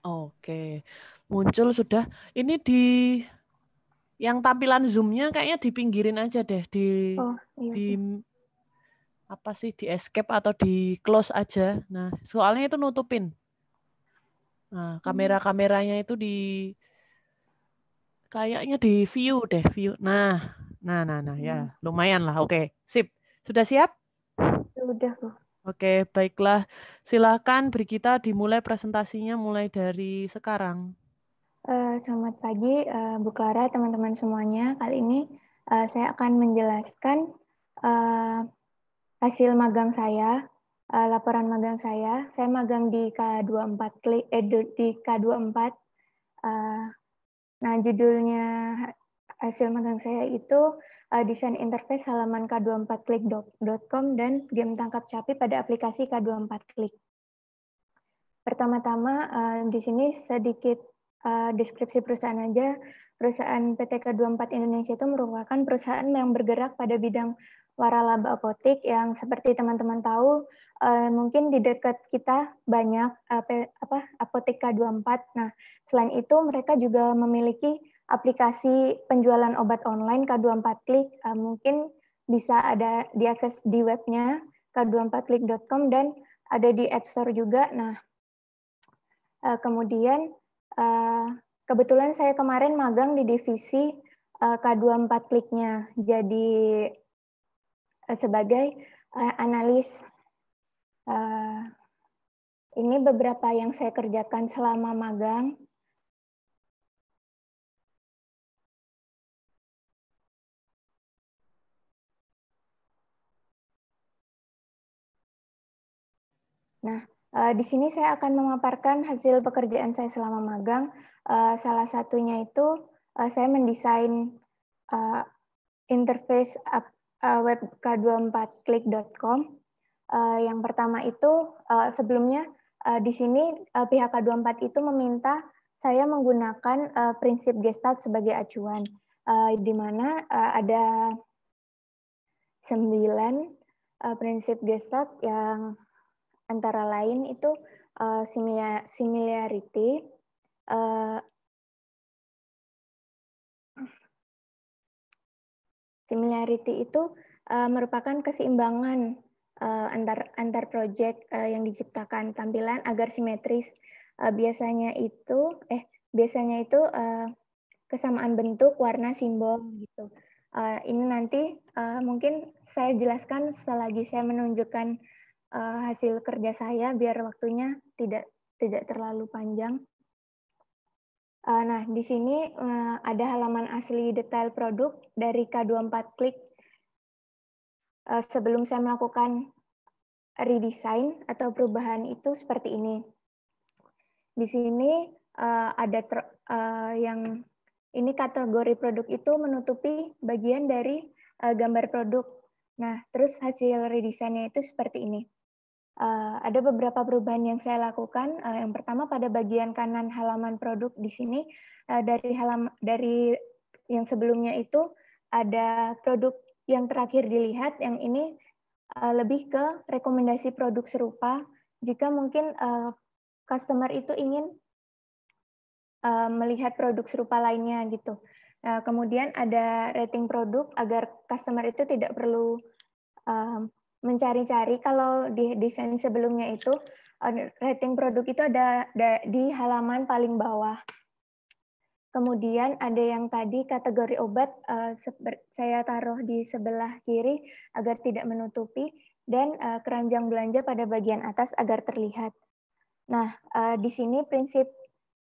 Oke, muncul sudah. Ini di yang tampilan zoom-nya kayaknya dipinggirin aja deh, di apa sih, di escape atau di close aja. Nah, soalnya itu nutupin. Nah, kamera-kameranya itu kayaknya di view deh, view. Nah, ya, lumayan lah. Oke, sip. Sudah siap?
Sudah, Bu.
Oke, baiklah. Silakan Brigita dimulai presentasinya mulai dari sekarang.
Selamat pagi, Bu Clara, teman-teman semuanya. Kali ini saya akan menjelaskan hasil magang saya, laporan magang saya. Saya magang di K24, di K24. Nah, judulnya hasil magang saya itu desain interface halaman k24click.com dan game tangkap capi pada aplikasi K24click. Pertama-tama di sini sedikit deskripsi perusahaan aja. Perusahaan PT K24 Indonesia itu merupakan perusahaan yang bergerak pada bidang waralaba apotik yang seperti teman-teman tahu, mungkin di dekat kita banyak apotek K24. Nah, selain itu mereka juga memiliki aplikasi penjualan obat online K24 Klik, mungkin bisa ada diakses di webnya k24klik.com dan ada di App Store juga. Nah, kemudian kebetulan saya kemarin magang di divisi K24 Kliknya, jadi sebagai analis. Ini beberapa yang saya kerjakan selama magang. Nah, di sini saya akan memaparkan hasil pekerjaan saya selama magang. Salah satunya itu saya mendesain interface web k24klik.com. Yang pertama itu sebelumnya di sini pihak K24 itu meminta saya menggunakan prinsip Gestalt sebagai acuan, di mana ada 9 prinsip Gestalt yang antara lain itu similarity, similarity itu merupakan keseimbangan antar project yang diciptakan tampilan agar simetris. Biasanya itu kesamaan bentuk, warna, simbol gitu. Ini nanti mungkin saya jelaskan selagi saya menunjukkan hasil kerja saya biar waktunya tidak terlalu panjang. Nah, di sini ada halaman asli detail produk dari K24 Klik. Sebelum saya melakukan redesign atau perubahan itu seperti ini. Di sini ada yang ini kategori produk itu menutupi bagian dari gambar produk. Nah, terus hasil redesign-nya itu seperti ini. Ada beberapa perubahan yang saya lakukan. Yang pertama pada bagian kanan halaman produk di sini dari yang sebelumnya itu ada produk yang terakhir dilihat, yang ini lebih ke rekomendasi produk serupa jika mungkin customer itu ingin melihat produk serupa lainnya gitu. Kemudian ada rating produk agar customer itu tidak perlu mencari-cari. Kalau di desain sebelumnya itu rating produk itu ada di halaman paling bawah. Kemudian ada yang tadi kategori obat saya taruh di sebelah kiri agar tidak menutupi, dan keranjang belanja pada bagian atas agar terlihat. Nah, di sini prinsip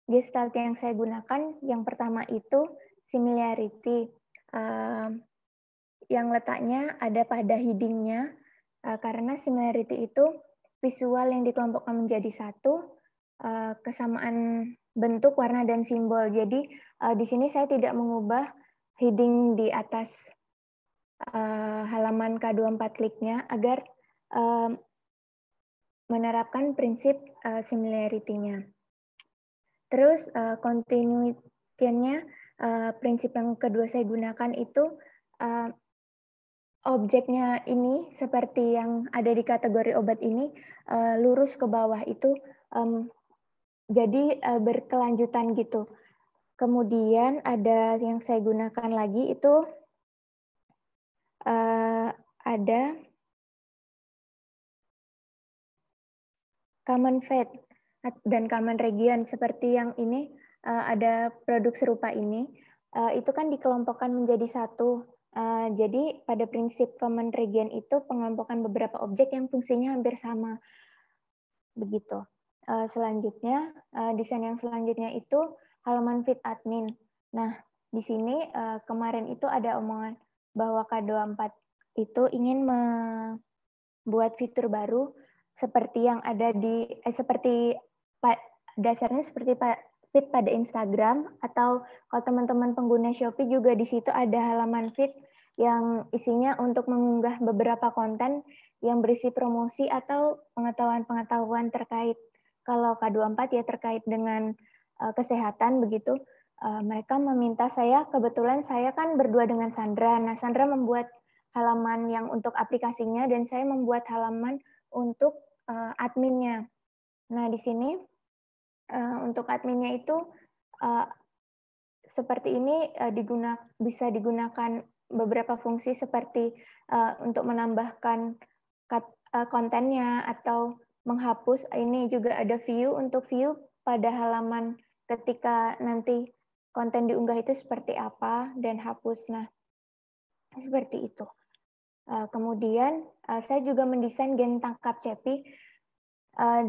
Gestalt yang saya gunakan yang pertama itu similarity, yang letaknya ada pada heading-nya. Karena similarity itu visual yang dikelompokkan menjadi satu, kesamaan bentuk, warna, dan simbol. Jadi di sini saya tidak mengubah heading di atas halaman K24 Kliknya agar menerapkan prinsip similarity-nya. Terus continuity-nya, prinsip yang kedua saya gunakan itu objeknya ini seperti yang ada di kategori obat ini lurus ke bawah itu, jadi berkelanjutan gitu. Kemudian ada yang saya gunakan lagi itu ada common fate dan common region seperti yang ini, ada produk serupa ini, itu kan dikelompokkan menjadi satu. Jadi pada prinsip common region itu pengelompokan beberapa objek yang fungsinya hampir sama. Begitu. Selanjutnya, desain yang selanjutnya itu halaman feed admin. Nah, di sini kemarin itu ada omongan bahwa K24 itu ingin membuat fitur baru seperti yang ada di dasarnya seperti feed pada Instagram, atau kalau teman-teman pengguna Shopee juga di situ ada halaman feed yang isinya untuk mengunggah beberapa konten yang berisi promosi atau pengetahuan-pengetahuan terkait, kalau K24 ya terkait dengan kesehatan begitu. Mereka meminta saya, kebetulan saya kan berdua dengan Sandra. Nah, Sandra membuat halaman yang untuk aplikasinya dan saya membuat halaman untuk adminnya. Nah, di sini untuk adminnya itu seperti ini bisa digunakan beberapa fungsi seperti untuk menambahkan kontennya atau menghapus. Ini juga ada view untuk view pada halaman ketika nanti konten diunggah itu seperti apa dan hapus. Nah, seperti itu. Kemudian saya juga mendesain game tangkap cepi.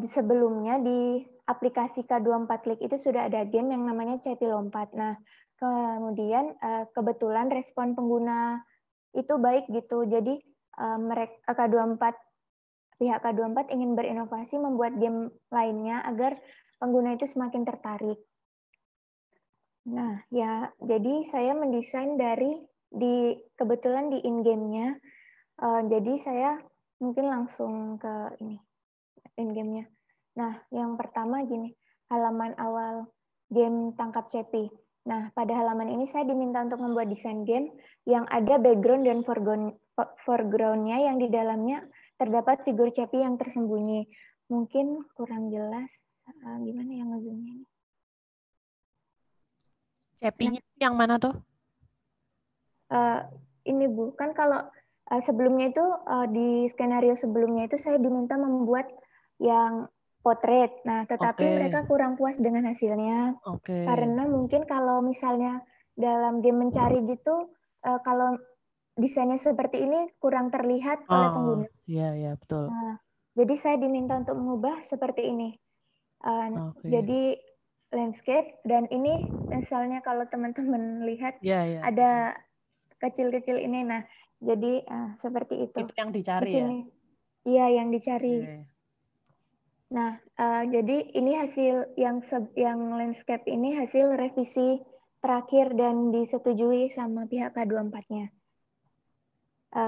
Sebelumnya di aplikasi K24 Klik itu sudah ada game yang namanya Cepi Lompat. Nah, kemudian kebetulan respon pengguna itu baik gitu. Jadi pihak K24 ingin berinovasi membuat game lainnya agar pengguna itu semakin tertarik. Nah, ya jadi saya mendesain kebetulan di in-game-nya. Jadi saya mungkin langsung ke ini in-game-nya. Nah, yang pertama gini, halaman awal game tangkap cepi. Nah, pada halaman ini saya diminta untuk membuat desain game yang ada background dan foreground-nya yang di dalamnya terdapat figur cepi yang tersembunyi. Mungkin kurang jelas, gimana yang ngezoomnya ini?
Cepinya yang mana tuh?
Ini Bu, kan kalau sebelumnya itu di skenario sebelumnya itu saya diminta membuat yang potret. Nah, tetapi mereka kurang puas dengan hasilnya. Karena mungkin kalau misalnya dalam game mencari gitu, kalau desainnya seperti ini kurang terlihat oleh pengguna.
Iya, betul.
Nah, jadi saya diminta untuk mengubah seperti ini. Jadi landscape, dan ini misalnya kalau teman-teman lihat ada kecil-kecil ini. Nah, jadi seperti itu.
Itu yang dicari
di sini. Iya, yang dicari. Nah, jadi ini hasil yang landscape ini hasil revisi terakhir dan disetujui sama pihak K24-nya.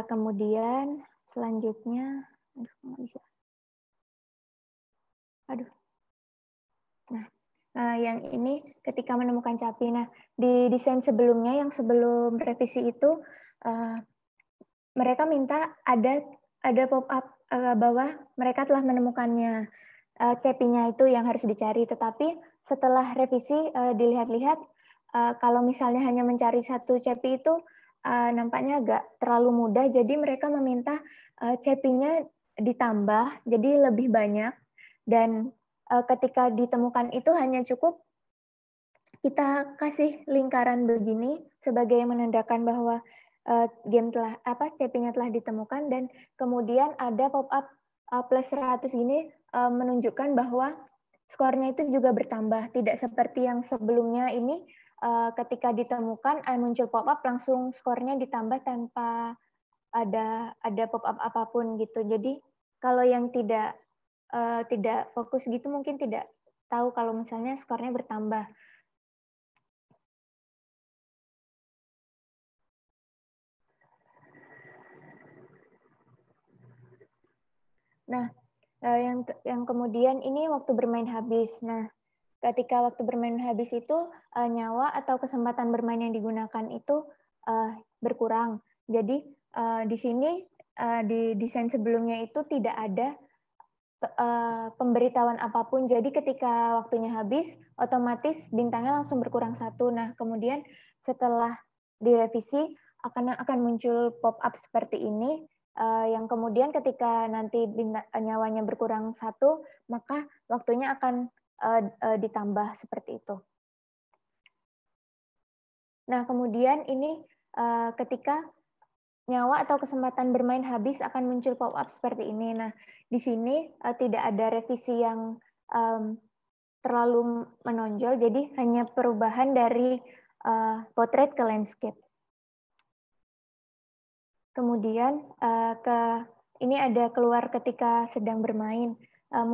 Kemudian selanjutnya, nggak bisa. Nah, yang ini ketika menemukan capi. Nah, di desain sebelumnya yang sebelum revisi itu mereka minta ada pop-up bahwa mereka telah menemukannya. Cepinya itu yang harus dicari, tetapi setelah revisi dilihat-lihat kalau misalnya hanya mencari satu cepi itu nampaknya agak terlalu mudah, jadi mereka meminta cepinya ditambah jadi lebih banyak, dan ketika ditemukan itu hanya cukup kita kasih lingkaran begini sebagai menandakan bahwa cepinya telah ditemukan, dan kemudian ada pop-up plus 100 ini menunjukkan bahwa skornya itu juga bertambah, tidak seperti yang sebelumnya ini ketika ditemukan muncul pop-up langsung skornya ditambah tanpa ada pop-up apapun gitu. Jadi kalau yang tidak fokus gitu mungkin tidak tahu kalau misalnya skornya bertambah. Nah, yang kemudian ini waktu bermain habis. Nah, ketika waktu bermain habis itu nyawa atau kesempatan bermain yang digunakan itu berkurang. Jadi di sini di desain sebelumnya itu tidak ada pemberitahuan apapun. Jadi ketika waktunya habis, otomatis bintangnya langsung berkurang 1. Nah, kemudian setelah direvisi akan muncul pop-up seperti ini. Yang kemudian ketika nanti nyawanya berkurang 1, maka waktunya akan ditambah seperti itu. Nah, kemudian ini ketika nyawa atau kesempatan bermain habis akan muncul pop-up seperti ini. Nah, di sini tidak ada revisi yang terlalu menonjol, jadi hanya perubahan dari potret ke landscape. Kemudian ini ada keluar ketika sedang bermain, akan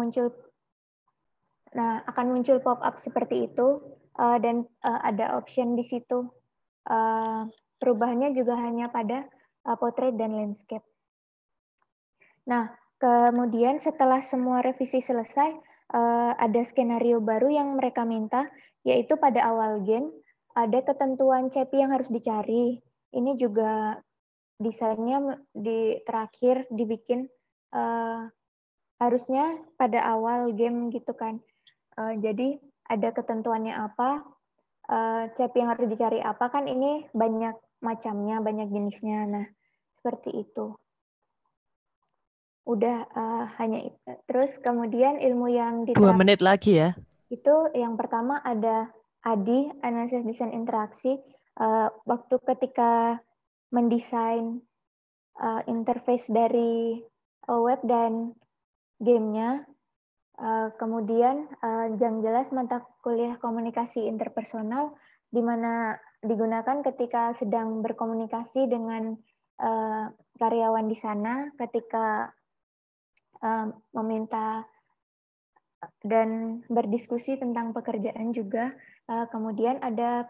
muncul pop-up seperti itu, dan ada option di situ. Perubahannya juga hanya pada potret dan landscape. Nah, kemudian setelah semua revisi selesai, ada skenario baru yang mereka minta, yaitu pada awal game ada ketentuan cepi yang harus dicari. Ini juga desainnya terakhir dibikin harusnya pada awal game gitu kan. Jadi ada ketentuannya apa, CP yang harus dicari apa, kan ini banyak macamnya, banyak jenisnya. Nah, seperti itu. Udah hanya itu. Terus kemudian ilmu yang
2 menit lagi ya.
Itu yang pertama ada ADI, Analisis Desain Interaksi. Waktu ketika mendesain interface dari web dan gamenya. Kemudian yang jelas mata kuliah komunikasi interpersonal, di mana digunakan ketika sedang berkomunikasi dengan karyawan di sana, ketika meminta dan berdiskusi tentang pekerjaan juga. Kemudian ada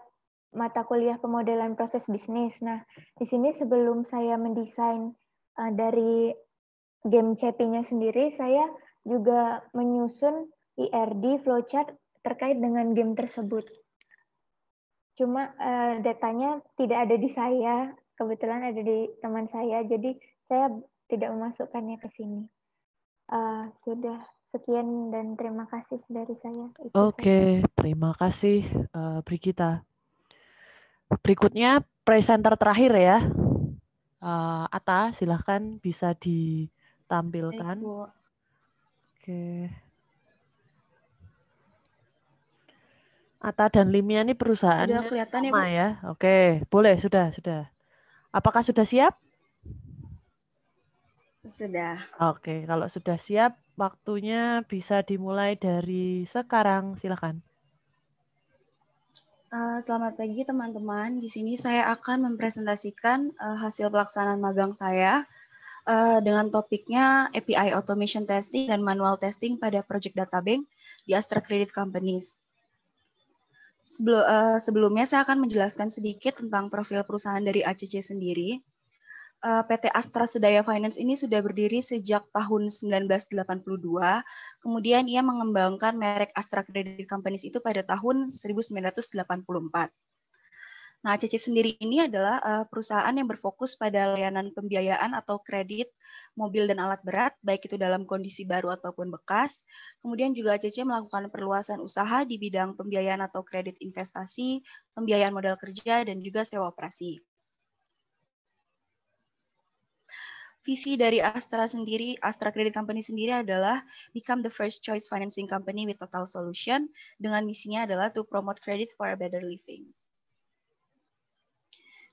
mata kuliah pemodelan proses bisnis. Nah, di sini sebelum saya mendesain dari game CP-nya sendiri, saya juga menyusun IRD flowchart terkait dengan game tersebut. Cuma datanya tidak ada di saya, kebetulan ada di teman saya, jadi saya tidak memasukkannya ke sini. Sudah sekian dan terima kasih dari saya.
Oke, terima kasih Brigita. Berikutnya presenter terakhir ya. Atta, silahkan bisa ditampilkan.
Baik, Bu.
Oke. Atta dan Limia ini perusahaannya
Udah kelihatan ya,
sama
Bu?
ya. Oke, boleh, sudah. Apakah sudah siap?
Sudah.
Oke, kalau sudah siap, waktunya bisa dimulai dari sekarang. Silakan.
Selamat pagi teman-teman. Di sini saya akan mempresentasikan hasil pelaksanaan magang saya dengan topiknya API Automation Testing dan Manual Testing pada Project Databank di Astra Credit Companies. Sebelumnya saya akan menjelaskan sedikit tentang profil perusahaan dari ACC sendiri. PT Astra Sedaya Finance ini sudah berdiri sejak tahun 1982, kemudian ia mengembangkan merek Astra Credit Companies itu pada tahun 1984. Nah, ACC sendiri ini adalah perusahaan yang berfokus pada layanan pembiayaan atau kredit mobil dan alat berat, baik itu dalam kondisi baru ataupun bekas. Kemudian juga ACC melakukan perluasan usaha di bidang pembiayaan atau kredit investasi, pembiayaan modal kerja, dan juga sewa operasi. Visi dari Astra Credit Company sendiri adalah become the first choice financing company with total solution, dengan misinya adalah to promote credit for a better living.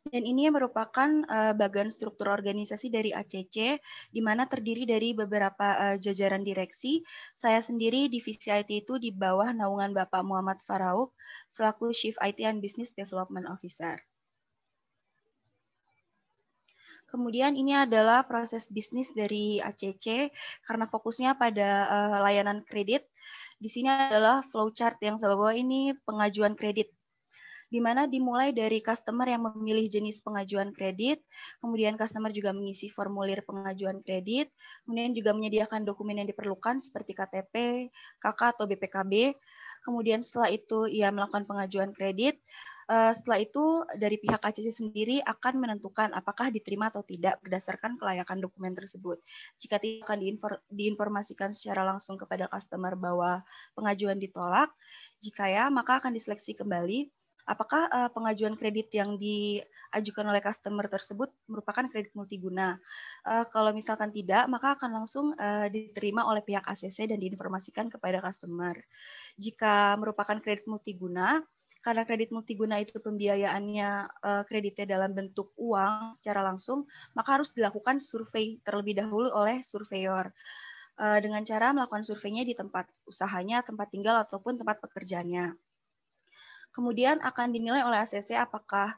Dan ini merupakan bagian struktur organisasi dari ACC, di mana terdiri dari beberapa jajaran direksi. Saya sendiri divisi IT itu di bawah naungan Bapak Muhammad Farauk, selaku Chief IT and Business Development Officer. Kemudian ini adalah proses bisnis dari ACC karena fokusnya pada layanan kredit. Di sini adalah flowchart yang saya bawa ini pengajuan kredit, di mana dimulai dari customer yang memilih jenis pengajuan kredit, kemudian customer juga mengisi formulir pengajuan kredit, kemudian juga menyediakan dokumen yang diperlukan seperti KTP, KK atau BPKB. Kemudian setelah itu ia melakukan pengajuan kredit. Setelah itu dari pihak ACC sendiri akan menentukan apakah diterima atau tidak berdasarkan kelayakan dokumen tersebut. Jika tidak akan diinformasikan secara langsung kepada customer bahwa pengajuan ditolak. Jika ya, maka akan diseleksi kembali apakah pengajuan kredit yang diajukan oleh customer tersebut merupakan kredit multiguna. Kalau misalkan tidak, maka akan langsung diterima oleh pihak ACC dan diinformasikan kepada customer. Jika merupakan kredit multiguna, karena kredit multiguna itu pembiayaannya kreditnya dalam bentuk uang secara langsung, maka harus dilakukan survei terlebih dahulu oleh surveyor. Dengan cara melakukan surveinya di tempat usahanya, tempat tinggal, ataupun tempat pekerjaannya. Kemudian akan dinilai oleh ACC apakah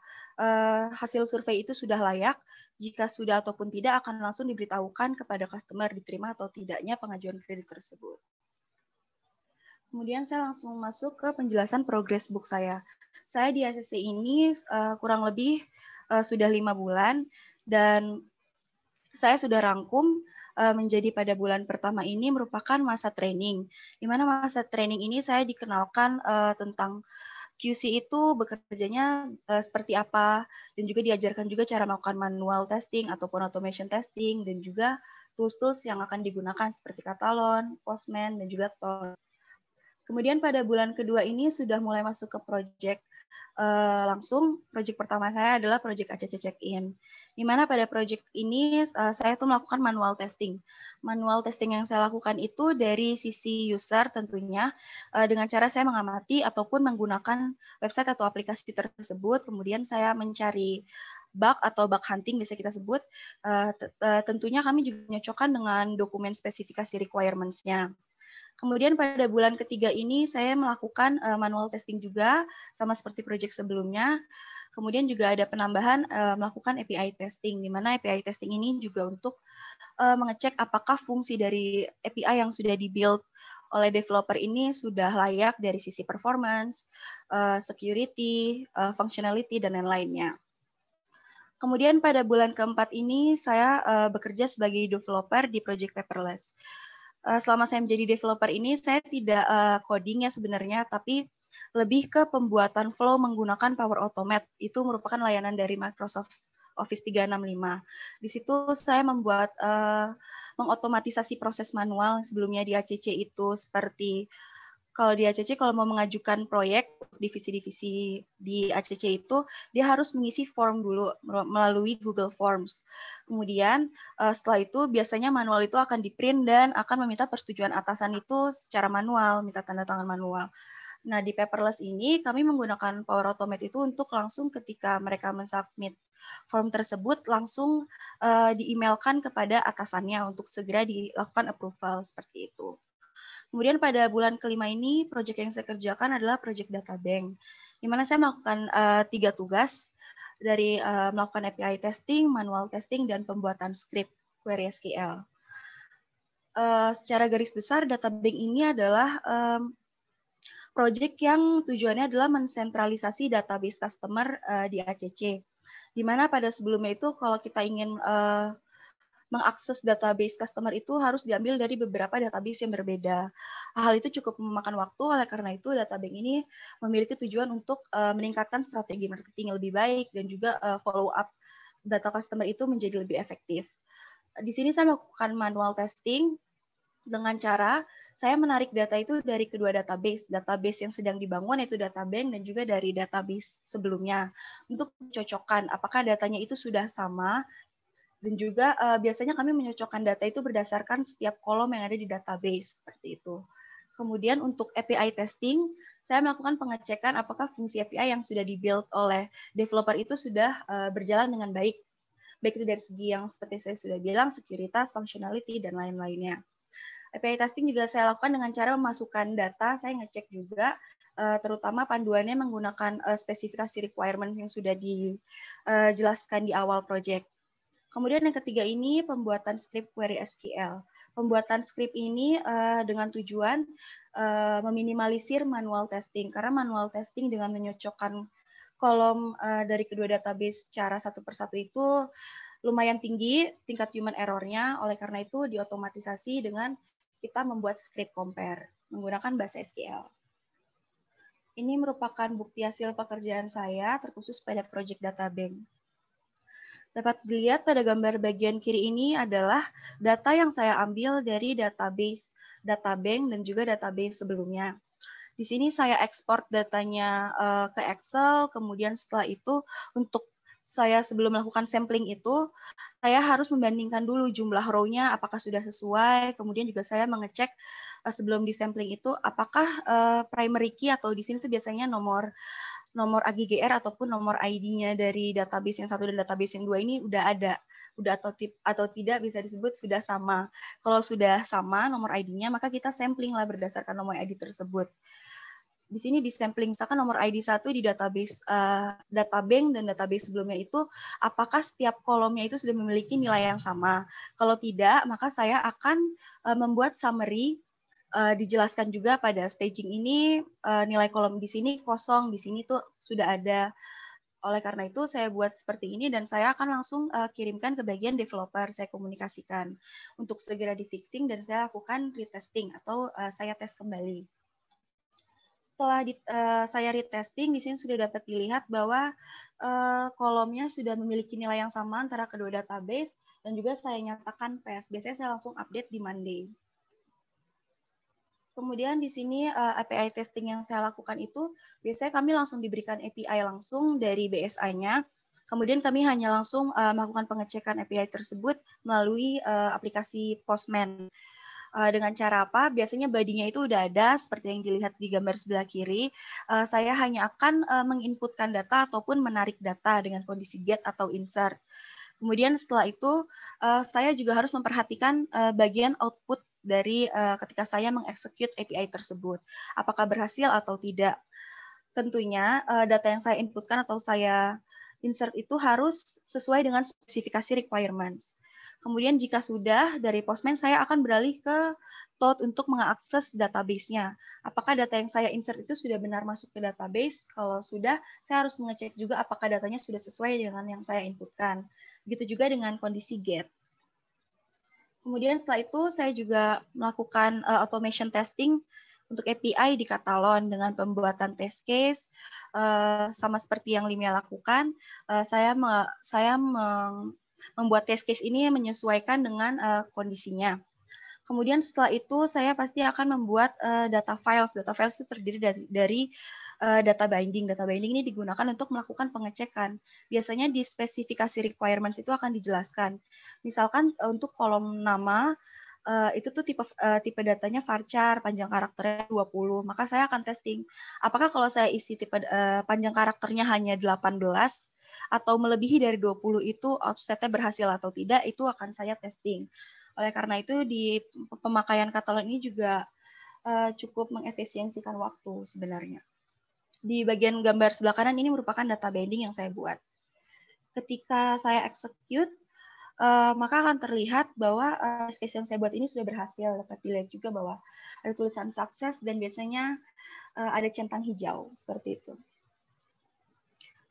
hasil survei itu sudah layak. Jika sudah ataupun tidak, akan langsung diberitahukan kepada customer diterima atau tidaknya pengajuan kredit tersebut. Kemudian saya langsung masuk ke penjelasan progress book saya. Saya di ACC ini kurang lebih sudah 5 bulan dan saya sudah rangkum menjadi pada bulan pertama ini merupakan masa training. Di mana masa training ini saya dikenalkan tentang QC itu bekerjanya seperti apa, dan juga diajarkan juga cara melakukan manual testing ataupun automation testing, dan juga tools-tools yang akan digunakan seperti Catalon, Postman, dan juga Ton. Kemudian pada bulan kedua ini sudah mulai masuk ke project langsung. Project pertama saya adalah project ACC Check-in. Di mana pada project ini saya tuh melakukan manual testing. Manual testing yang saya lakukan itu dari sisi user tentunya dengan cara saya mengamati ataupun menggunakan website atau aplikasi tersebut. Kemudian saya mencari bug atau bug hunting bisa kita sebut. Tentunya kami juga menyocokkan dengan dokumen spesifikasi requirements-nya. Kemudian pada bulan ketiga ini saya melakukan manual testing juga, sama seperti project sebelumnya. Kemudian juga ada penambahan melakukan API testing, di mana API testing ini juga untuk mengecek apakah fungsi dari API yang sudah di-build oleh developer ini sudah layak dari sisi performance, security, functionality, dan lain-lainnya. Kemudian pada bulan keempat ini saya bekerja sebagai developer di Project Paperless. Selama saya menjadi developer ini, saya tidak coding ya sebenarnya, tapi lebih ke pembuatan flow menggunakan Power Automate. Itu merupakan layanan dari Microsoft Office 365. Di situ saya membuat mengotomatisasi proses manual sebelumnya di ACC itu seperti kalau di ACC kalau mau mengajukan proyek divisi-divisi di ACC itu dia harus mengisi form dulu melalui Google Forms. Kemudian setelah itu biasanya manual itu akan di-print dan akan meminta persetujuan atasan itu secara manual, minta tanda tangan manual. Nah, di Paperless ini kami menggunakan Power Automate itu untuk langsung ketika mereka mensubmit form tersebut langsung di-emailkan kepada atasannya untuk segera dilakukan approval seperti itu. Kemudian pada bulan kelima ini, proyek yang saya kerjakan adalah proyek data bank, di mana saya melakukan 3 tugas dari melakukan API testing, manual testing, dan pembuatan script query SQL. Secara garis besar, data bank ini adalah proyek yang tujuannya adalah mensentralisasi database customer di ACC, di mana pada sebelumnya itu kalau kita ingin mengakses database customer itu harus diambil dari beberapa database yang berbeda. Hal itu cukup memakan waktu, oleh karena itu data bank ini memiliki tujuan untuk meningkatkan strategi marketing yang lebih baik dan juga follow up data customer itu menjadi lebih efektif. Di sini saya melakukan manual testing dengan cara saya menarik data itu dari kedua database yang sedang dibangun yaitu data bank dan juga dari database sebelumnya untuk mencocokkan apakah datanya itu sudah sama. Dan juga biasanya kami menyocokkan data itu berdasarkan setiap kolom yang ada di database, seperti itu. Kemudian untuk API testing, saya melakukan pengecekan apakah fungsi API yang sudah di-build oleh developer itu sudah berjalan dengan baik. Baik itu dari segi yang seperti saya sudah bilang, sekuritas, functionality, dan lain-lainnya. API testing juga saya lakukan dengan cara memasukkan data, saya ngecek juga, terutama panduannya menggunakan spesifikasi requirements yang sudah dijelaskan di awal project. Kemudian yang ketiga ini pembuatan script query SQL. Pembuatan script ini dengan tujuan meminimalisir manual testing, karena manual testing dengan menyocokkan kolom dari kedua database secara satu persatu itu lumayan tinggi tingkat human error-nya, oleh karena itu diotomatisasi dengan kita membuat script compare menggunakan bahasa SQL. Ini merupakan bukti hasil pekerjaan saya terkhusus pada project data bank. Dapat dilihat pada gambar bagian kiri ini adalah data yang saya ambil dari database data bank dan juga database sebelumnya. Di sini saya ekspor datanya ke Excel, kemudian setelah itu untuk saya sebelum melakukan sampling itu, saya harus membandingkan dulu jumlah row-nya apakah sudah sesuai, kemudian juga saya mengecek sebelum di sampling itu apakah primary key atau di sini tuh biasanya nomor AGGR ataupun nomor ID-nya dari database yang satu dan database yang dua ini udah ada, atau tidak bisa disebut sudah sama. Kalau sudah sama nomor ID-nya, maka kita sampling lah berdasarkan nomor ID tersebut. Di sini di sampling misalkan nomor ID 1 di database data bank dan database sebelumnya itu apakah setiap kolomnya itu sudah memiliki nilai yang sama. Kalau tidak, maka saya akan membuat summary. Dijelaskan juga pada staging ini nilai kolom di sini kosong, di sini tuh sudah ada. Oleh karena itu saya buat seperti ini dan saya akan langsung kirimkan ke bagian developer, saya komunikasikan untuk segera di fixing dan saya lakukan retesting atau saya tes kembali. setelah saya retesting, di sini sudah dapat dilihat bahwa kolomnya sudah memiliki nilai yang sama antara kedua database, dan juga saya nyatakan pass. Biasanya saya langsung update di Monday. Kemudian di sini API testing yang saya lakukan itu, biasanya kami langsung diberikan API langsung dari BSI-nya. Kemudian kami hanya langsung melakukan pengecekan API tersebut melalui aplikasi Postman. Dengan cara apa? Biasanya body-nya itu udah ada, seperti yang dilihat di gambar sebelah kiri. Saya hanya akan menginputkan data ataupun menarik data dengan kondisi get atau insert. Kemudian setelah itu, saya juga harus memperhatikan bagian output dari ketika saya mengeksekut API tersebut. Apakah berhasil atau tidak. Tentunya data yang saya inputkan atau saya insert itu harus sesuai dengan spesifikasi requirements. Kemudian jika sudah, dari Postman saya akan beralih ke Toad untuk mengakses database-nya. Apakah data yang saya insert itu sudah benar masuk ke database? Kalau sudah, saya harus mengecek juga apakah datanya sudah sesuai dengan yang saya inputkan. Begitu juga dengan kondisi get. Kemudian setelah itu saya juga melakukan automation testing untuk API di Katalon dengan pembuatan test case, sama seperti yang Limia lakukan. Saya membuat test case ini menyesuaikan dengan kondisinya. Kemudian setelah itu saya pasti akan membuat data files. Data files itu terdiri dari data binding. Data binding ini digunakan untuk melakukan pengecekan. Biasanya di spesifikasi requirements itu akan dijelaskan. Misalkan untuk kolom nama, itu tuh tipe datanya varchar, panjang karakternya 20. Maka saya akan testing. Apakah kalau saya isi tipe panjang karakternya hanya 18 atau melebihi dari 20 itu offsetnya berhasil atau tidak, itu akan saya testing. Oleh karena itu di pemakaian katalog ini juga cukup mengefisiensikan waktu sebenarnya. Di bagian gambar sebelah kanan ini merupakan data binding yang saya buat. Ketika saya execute, maka akan terlihat bahwa test case yang saya buat ini sudah berhasil. Dapat dilihat juga bahwa ada tulisan sukses dan biasanya ada centang hijau seperti itu.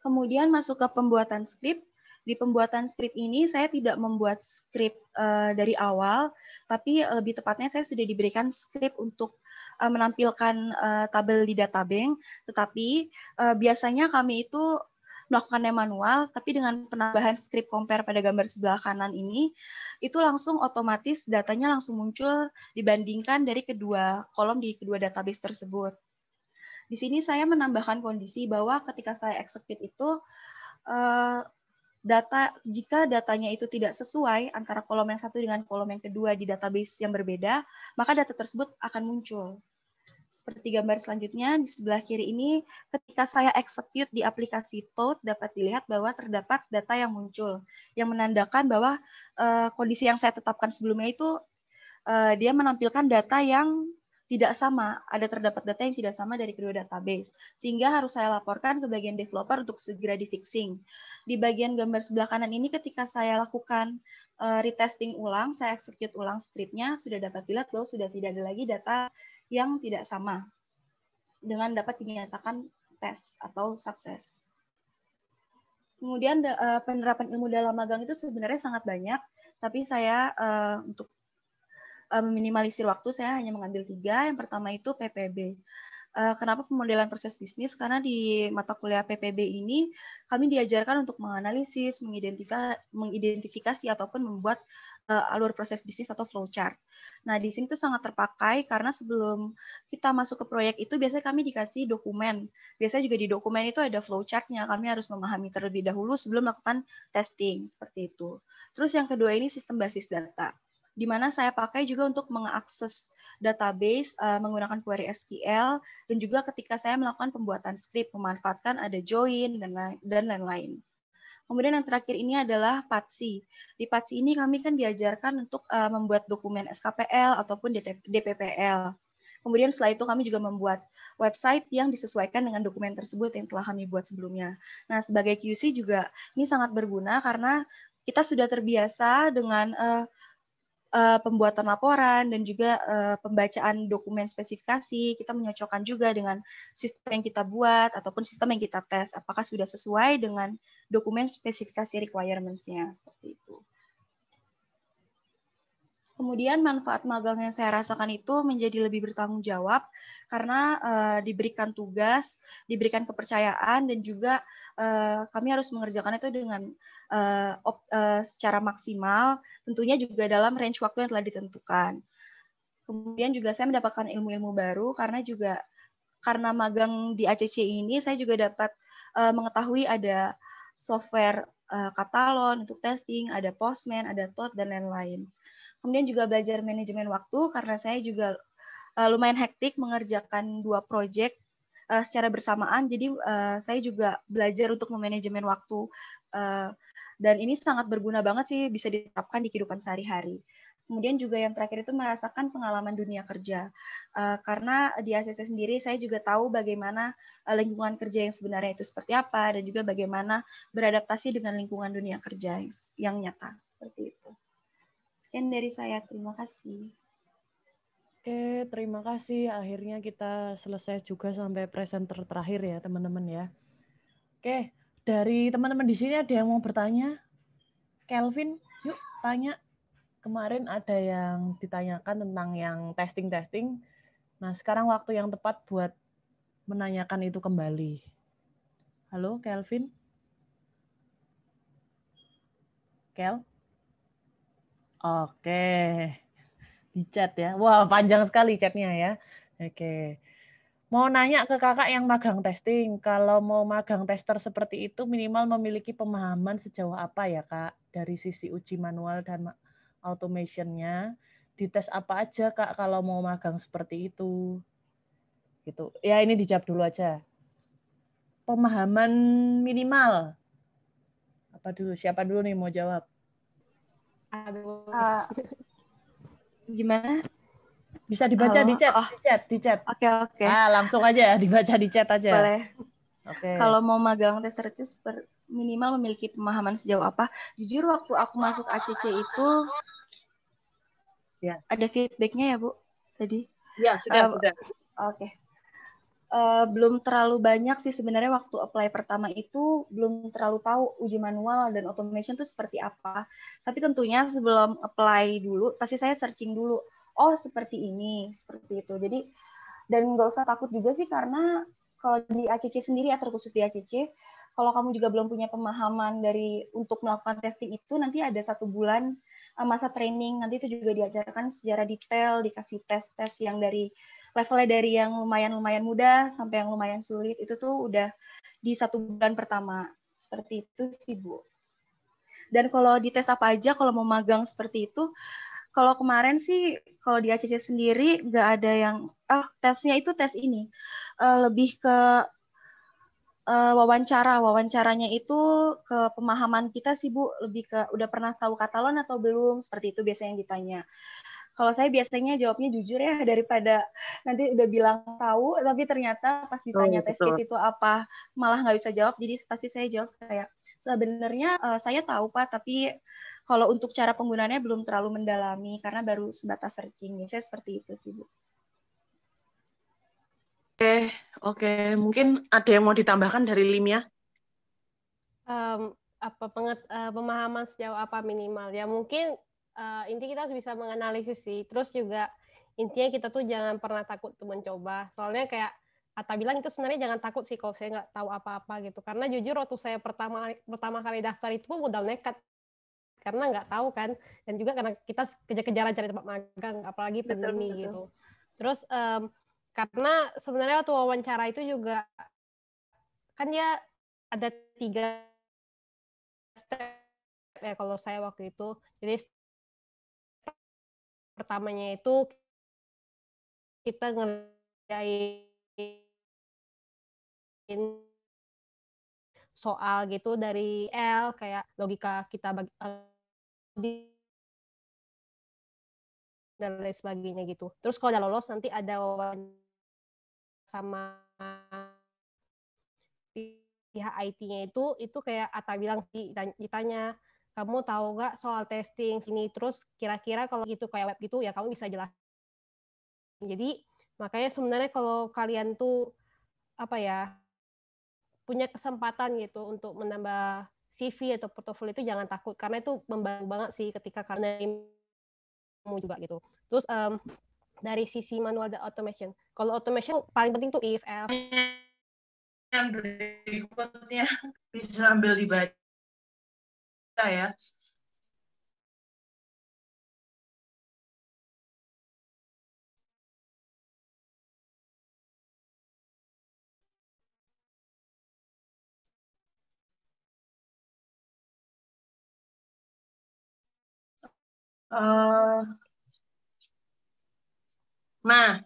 Kemudian masuk ke pembuatan script. Di pembuatan script ini saya tidak membuat script dari awal, tapi lebih tepatnya saya sudah diberikan script untuk menampilkan tabel di databank, tetapi biasanya kami itu melakukannya manual, tapi dengan penambahan script compare pada gambar sebelah kanan ini, itu langsung otomatis datanya langsung muncul dibandingkan dari kedua kolom di kedua database tersebut. Di sini saya menambahkan kondisi bahwa ketika saya execute itu, jika datanya itu tidak sesuai antara kolom yang satu dengan kolom yang kedua di database yang berbeda, maka data tersebut akan muncul. Seperti gambar selanjutnya di sebelah kiri ini, ketika saya execute di aplikasi Toad, dapat dilihat bahwa terdapat data yang muncul, yang menandakan bahwa kondisi yang saya tetapkan sebelumnya itu dia menampilkan data yang tidak sama, terdapat data yang tidak sama dari kedua database, sehingga harus saya laporkan ke bagian developer untuk segera di-fixing. Di bagian gambar sebelah kanan ini, ketika saya lakukan retesting ulang, saya execute ulang script-nya, sudah dapat dilihat bahwa sudah tidak ada lagi data yang tidak sama, dengan dapat dinyatakan pass atau sukses. Kemudian penerapan ilmu dalam magang itu sebenarnya sangat banyak, tapi saya untuk meminimalisir waktu, saya hanya mengambil 3. Yang pertama itu PPB. Kenapa pemodelan proses bisnis? Karena di mata kuliah PPB ini, kami diajarkan untuk menganalisis, mengidentifikasi, ataupun membuat alur proses bisnis atau flowchart. Nah, di sini tuh sangat terpakai, karena sebelum kita masuk ke proyek itu, biasanya kami dikasih dokumen. Biasanya juga di dokumen itu ada flowchart-nya. Kami harus memahami terlebih dahulu sebelum melakukan testing, seperti itu. Terus yang kedua ini sistem basis data, di mana saya pakai juga untuk mengakses database menggunakan query SQL, dan juga ketika saya melakukan pembuatan script, memanfaatkan ada join, dan lain-lain. Kemudian yang terakhir ini adalah PATSI. Di PATSI ini kami kan diajarkan untuk membuat dokumen SKPL ataupun DPPL. Kemudian setelah itu kami juga membuat website yang disesuaikan dengan dokumen tersebut yang telah kami buat sebelumnya. Nah, sebagai QC juga ini sangat berguna karena kita sudah terbiasa dengan pembuatan laporan dan juga pembacaan dokumen spesifikasi. Kita menyocokkan juga dengan sistem yang kita buat ataupun sistem yang kita tes, apakah sudah sesuai dengan dokumen spesifikasi requirements-nya, seperti itu. Kemudian manfaat magang yang saya rasakan itu menjadi lebih bertanggung jawab karena diberikan tugas, diberikan kepercayaan, dan juga kami harus mengerjakan itu dengan secara maksimal, tentunya juga dalam range waktu yang telah ditentukan. Kemudian juga saya mendapatkan ilmu-ilmu baru karena magang di ACC ini saya juga dapat mengetahui ada software Katalon untuk testing, ada Postman, ada TOT, dan lain-lain. Kemudian juga belajar manajemen waktu karena saya juga lumayan hektik mengerjakan 2 proyek secara bersamaan. Jadi saya juga belajar untuk memanajemen waktu dan ini sangat berguna banget sih, bisa diterapkan di kehidupan sehari-hari. Kemudian juga yang terakhir itu merasakan pengalaman dunia kerja. Karena di ACC sendiri saya juga tahu bagaimana lingkungan kerja yang sebenarnya itu seperti apa dan juga bagaimana beradaptasi dengan lingkungan dunia kerja yang nyata. Seperti itu. Sekian dari saya, terima kasih.
Oke, terima kasih. Akhirnya kita selesai juga sampai presenter terakhir ya, teman-teman ya. Oke, dari teman-teman di sini ada yang mau bertanya? Kelvin, yuk tanya. Kemarin ada yang ditanyakan tentang yang testing-testing. Nah, sekarang waktu yang tepat buat menanyakan itu kembali. Halo, Kelvin? Kel? Oke, di chat ya. Wah, panjang sekali chatnya ya. Oke. Mau nanya ke kakak yang magang testing, kalau mau magang tester seperti itu minimal memiliki pemahaman sejauh apa ya kak? Dari sisi uji manual dan automation-nya, dites apa aja kak kalau mau magang seperti itu? Gitu. Ya ini dijawab dulu aja. Pemahaman minimal. Apa dulu? Siapa dulu nih mau jawab?
Aduh.
Gimana?
Bisa dibaca di chat, di chat.
Oke.
Langsung aja dibaca di chat aja.
Boleh.
Oke.
Kalau mau magang tester itu minimal memiliki pemahaman sejauh apa? Jujur waktu aku masuk ACC itu
ya.
Ada feedbacknya ya Bu tadi?
Ya sudah.
Oke. Belum terlalu banyak sih sebenarnya waktu apply pertama itu belum terlalu tahu uji manual dan automation itu seperti apa. Tapi tentunya sebelum apply dulu pasti saya searching dulu. Oh seperti ini, seperti itu. Jadi dan nggak usah takut juga sih karena kalau di ACC sendiri ya terkhusus di ACC, kalau kamu juga belum punya pemahaman dari untuk melakukan testing itu nanti ada 1 bulan masa training, nanti itu juga diajarkan secara detail, dikasih tes-tes yang dari levelnya dari yang lumayan mudah sampai yang lumayan sulit, itu tuh udah di 1 bulan pertama. Seperti itu sih, Bu. Dan kalau dites apa aja, kalau mau magang seperti itu, kalau kemarin sih, kalau di ACC sendiri, nggak ada yang, tesnya itu tes ini. Lebih ke wawancaranya itu ke pemahaman kita sih Bu, lebih ke udah pernah tahu Katalon atau belum, seperti itu biasanya yang ditanya. Kalau saya biasanya jawabnya jujur ya, daripada nanti udah bilang tahu, tapi ternyata pas ditanya test case itu apa, malah nggak bisa jawab, jadi pasti saya jawab kayak, sebenarnya saya tahu Pak, tapi kalau untuk cara penggunaannya belum terlalu mendalami, karena baru sebatas searching. Saya seperti itu sih Bu.
Oke. Mungkin ada yang mau ditambahkan dari Limia?
Pemahaman sejauh apa minimal? Ya mungkin intinya kita harus bisa menganalisis sih. Terus juga intinya kita tuh jangan pernah takut untuk mencoba. Soalnya kayak Atta bilang itu sebenarnya jangan takut sih kalau saya nggak tahu apa-apa gitu. Karena jujur waktu saya pertama kali daftar itu modal nekat. Karena nggak tahu kan. Dan juga karena kita kejar-kejaran cari tempat magang, apalagi pandemi gitu. Terus karena sebenarnya waktu wawancara itu juga kan dia ada 3 step ya kalau saya waktu itu. Jadi pertamanya itu kita ngerjain soal gitu dari L kayak logika kita dan lain sebagainya gitu. Terus kalau udah lolos nanti ada wawancara sama pihak IT-nya itu kayak Atta bilang sih, ditanya kamu tahu nggak soal testing sini, terus kira-kira kalau gitu kayak web gitu ya kamu bisa jelasin. Jadi makanya sebenarnya kalau kalian tuh punya kesempatan gitu untuk menambah CV atau portofolio itu jangan takut, karena itu membantu banget sih ketika kalian juga gitu. Terus dari sisi manual dan automation. Kalau automation paling penting tuh if, else.
Yang berikutnya bisa sambil dibaca ya. Nah,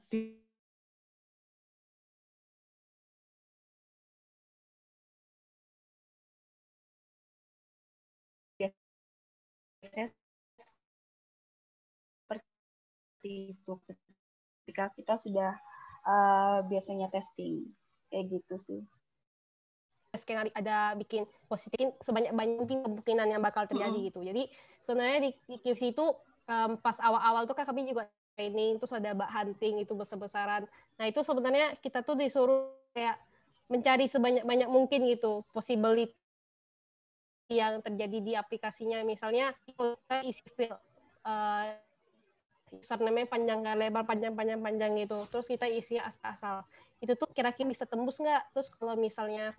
biasanya seperti itu ketika kita sudah biasanya testing kayak gitu sih.
Skenario ada bikin positifin sebanyak-banyak mungkin kemungkinan yang bakal terjadi gitu. Jadi sebenarnya di QC itu pas awal-awal tuh kan kami juga training, terus ada bug hunting itu besar-besaran. Nah itu sebenarnya kita tuh disuruh kayak mencari sebanyak-banyak mungkin gitu possibility yang terjadi di aplikasinya. Misalnya kita isi field username panjang lebar panjang gitu, terus kita isi asal-asal. Itu tuh kira-kira bisa tembus nggak? Terus kalau misalnya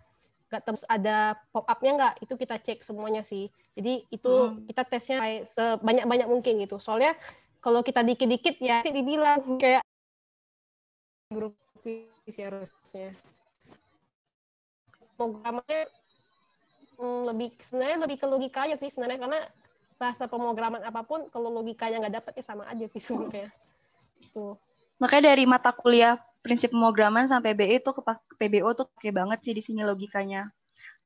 nggak tembus ada pop-up-nya nggak, itu kita cek semuanya sih. Jadi itu kita tesnya sebanyak-banyak mungkin gitu. Soalnya kalau kita dikit-dikit ya dibilang kayak grup virusnya. Pemrogramannya sebenarnya lebih ke logika aja sih sebenarnya, karena bahasa pemrograman apapun kalau logikanya nggak dapat ya sama aja sih sebenarnya. Tuh.
Makanya dari mata kuliah prinsip pemrograman sampai PBO tuh PBO tuh pakai banget sih di sini logikanya.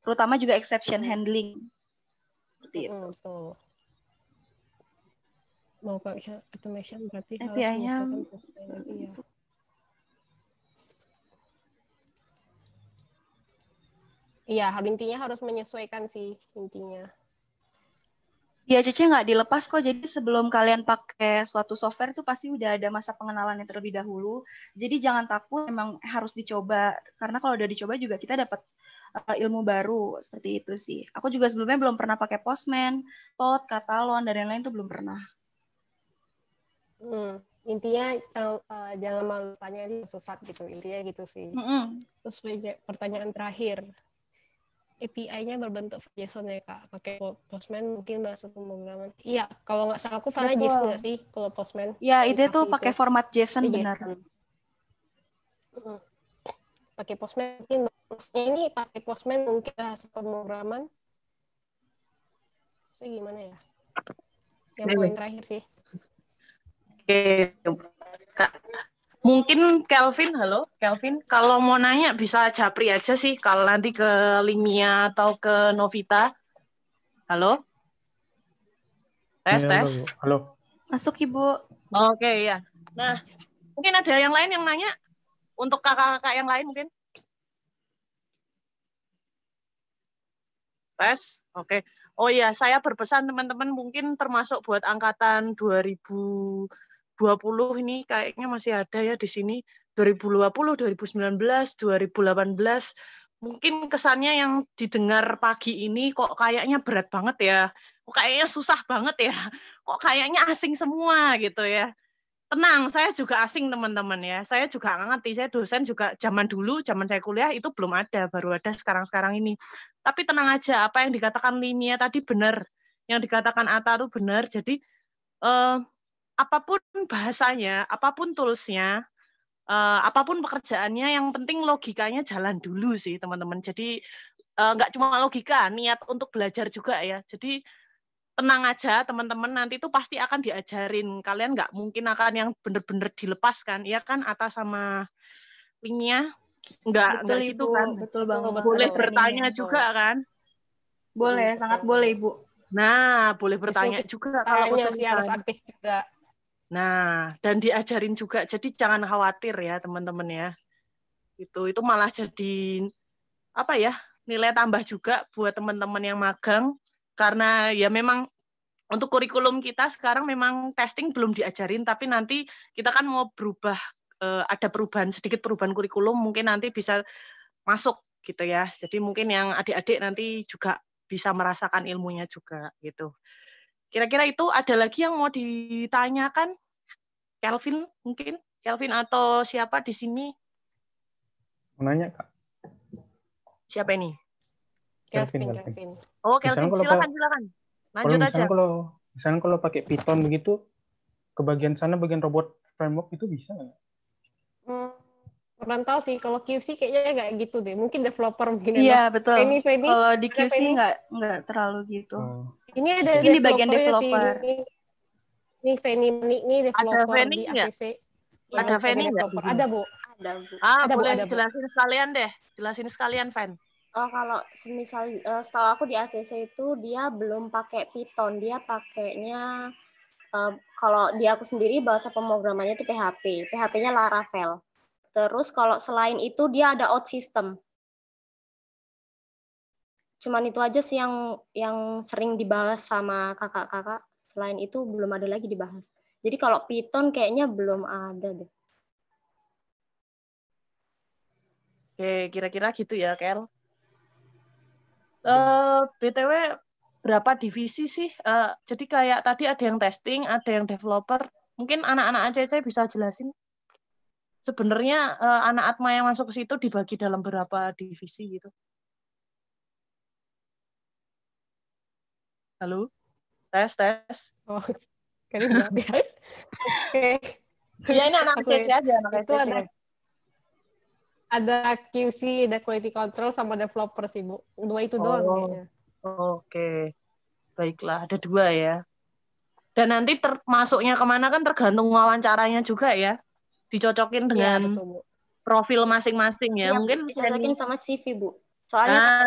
Terutama juga exception handling. Seperti itu.
Tuh. Mau pakai automation berarti harus
API-nya
menyesuaikan lagi ya. Iya, intinya harus menyesuaikan sih intinya.
Di ACC nggak dilepas kok, jadi sebelum kalian pakai suatu software tuh pasti udah ada masa pengenalan yang terlebih dahulu. Jadi jangan takut, memang harus dicoba. Karena kalau udah dicoba juga kita dapat ilmu baru, seperti itu sih. Aku juga sebelumnya belum pernah pakai Postman, Toad, Katalon, dan lain-lain tuh belum pernah.
Intinya jangan malu tanya ini sesat gitu, intinya gitu sih. Terus pertanyaan terakhir. API-nya berbentuk JSON ya Kak, pakai Postman mungkin bahasa pemrograman. Iya, kalau nggak salah aku filenya JSON nggak sih kalau Postman?
Iya, itu tuh pakai format JSON benar.
Pakai Postman mungkin maksudnya ini pakai Postman mungkin bahasa pemrograman. So, gimana ya? Yang poin terakhir sih.
Oke, Kak. Mungkin Kelvin, halo Kelvin, kalau mau nanya bisa japri aja sih, kalau nanti ke Limia atau ke Novita. Halo? Tes.
Halo.
Masuk Ibu.
Oke, ya. Nah, mungkin ada yang lain yang nanya? Untuk kakak-kakak yang lain mungkin? Tes, oke. Oh iya, saya berpesan teman-teman mungkin termasuk buat angkatan 2020 ini kayaknya masih ada ya di sini. 2020, 2019, 2018. Mungkin kesannya yang didengar pagi ini kok kayaknya berat banget ya. Kok kayaknya susah banget ya. Kok kayaknya asing semua gitu ya. Tenang, saya juga asing teman-teman ya. Saya juga nggak ngerti. Saya dosen juga zaman dulu, zaman saya kuliah itu belum ada, baru ada sekarang-sekarang ini. Tapi tenang aja, apa yang dikatakan Limia tadi benar, yang dikatakan Atta itu benar. Jadi apapun bahasanya, apapun toolsnya, apapun pekerjaannya, yang penting logikanya jalan dulu sih teman-teman. Jadi nggak cuma logika, niat untuk belajar juga ya. Jadi tenang aja teman-teman, nanti itu pasti akan diajarin. Kalian nggak mungkin akan yang bener-bener dilepaskan, ya kan Atta sama Limia? Nggak gitu kan?
Betul banget.
Boleh bertanya juga kan?
Boleh, sangat boleh Ibu.
Nah, boleh bertanya juga kalau kesulitan.
Harus aktif juga.
Nah, dan diajarin juga. Jadi jangan khawatir ya teman-teman ya. Itu malah jadi apa ya? Nilai tambah juga buat teman-teman yang magang, karena ya memang untuk kurikulum kita sekarang memang testing belum diajarin, tapi nanti kita kan mau berubah, ada perubahan, sedikit perubahan kurikulum, mungkin nanti bisa masuk gitu ya. Jadi mungkin yang adik-adik nanti juga bisa merasakan ilmunya juga gitu. Kira-kira itu ada lagi yang mau ditanyakan? Kelvin mungkin? Kelvin atau siapa di sini?
Mau nanya, Kak.
Siapa ini?
Kelvin.
Oh, Kelvin. Silakan. Lanjut aja.
Misalnya kalau pakai Python begitu, ke bagian sana, bagian robot framework itu bisa nggak?
Kurang tahu sih, kalau QC kayaknya nggak gitu deh. Mungkin developer mungkin.
Iya, betul.
Penny,
kalau di QC nggak terlalu gitu.
Ini ada
di bagian
developer. Ini Fanny, ini developer di ACC.
Ada Fanny nggak?
Ada, Bu.
Ada, Bu.
Ada, boleh jelasin sekalian deh. Jelasin sekalian, Fan.
Oh, kalau misal setahu aku di ACC itu dia belum pakai Python, dia pakainya kalau di aku sendiri bahasa pemrogramannya itu PHP. PHP-nya Laravel. Terus kalau selain itu dia ada OutSystem. Cuman itu aja sih yang sering dibahas sama kakak-kakak. Selain itu belum ada lagi dibahas. Jadi kalau Python kayaknya belum ada deh.
Oke, kira-kira gitu ya, Kel. BTW berapa divisi sih? Jadi kayak tadi ada yang testing, ada yang developer. Mungkin anak-anak ACC bisa jelasin. Sebenarnya anak Atma yang masuk ke situ dibagi dalam berapa divisi gitu. Halo? Tes.
Oh, kayaknya enggak ya. Oke.
Ya ini anak ACC aja, anak
itu
ACC.
Ada QC, ada quality control sama developer sih, Bu. Dua itu doang kayaknya.
Oke. Baiklah, ada dua ya. Dan nanti masuknya kemana kan tergantung wawancaranya juga ya. Dicocokin dengan profil masing-masing ya. Mungkin
dicocokin sama CV, Bu. Soalnya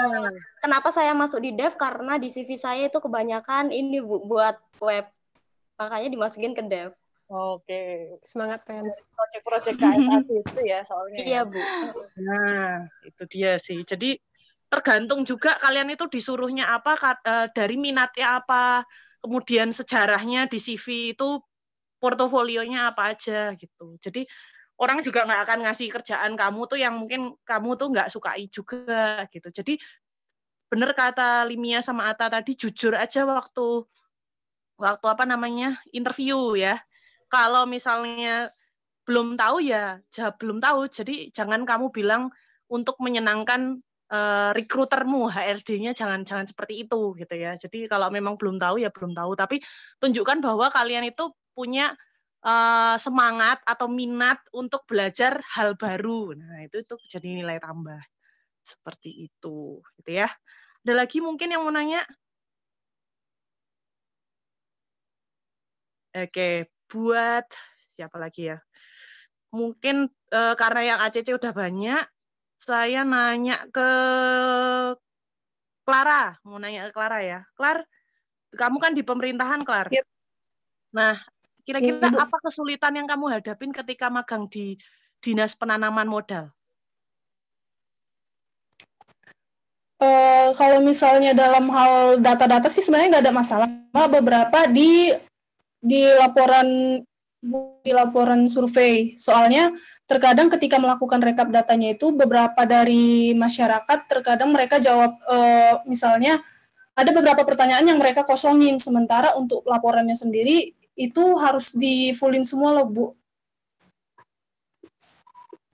kenapa saya masuk di dev, karena di CV saya itu kebanyakan ini, Bu, buat web. Makanya dimasukin ke dev.
Oke.
Semangat, Pen.
Proyek-proyek KS1 itu ya soalnya.
Iya, Bu.
Nah, itu dia sih. Jadi tergantung juga kalian itu disuruhnya apa, dari minatnya apa, kemudian sejarahnya di CV itu portofolionya apa aja gitu. Jadi orang juga nggak akan ngasih kerjaan kamu tuh yang mungkin kamu tuh nggak sukai juga gitu. Jadi bener kata Limia sama Atta tadi, jujur aja waktu apa namanya interview ya. Kalau misalnya belum tahu ya jawab belum tahu. Jadi jangan kamu bilang untuk menyenangkan rekrutermu, HRD-nya jangan seperti itu gitu ya. Jadi kalau memang belum tahu ya belum tahu, tapi tunjukkan bahwa kalian itu punya semangat atau minat untuk belajar hal baru. Nah, itu jadi nilai tambah. Seperti itu gitu ya. Ada lagi mungkin yang mau nanya? Oke, buat siapa lagi ya? Mungkin karena yang ACC udah banyak, saya nanya ke Clara. Mau nanya ke Clara ya. Clara, kamu kan di pemerintahan, Clara.
Yep.
Nah, kira-kira apa kesulitan yang kamu hadapin ketika magang di Dinas Penanaman Modal?
Kalau misalnya dalam hal data-data sih sebenarnya nggak ada masalah. Beberapa di laporan survei. Soalnya terkadang ketika melakukan rekap datanya itu beberapa dari masyarakat terkadang mereka jawab misalnya ada beberapa pertanyaan yang mereka kosongin, sementara untuk laporannya sendiri itu harus di-fullin semua loh, Bu.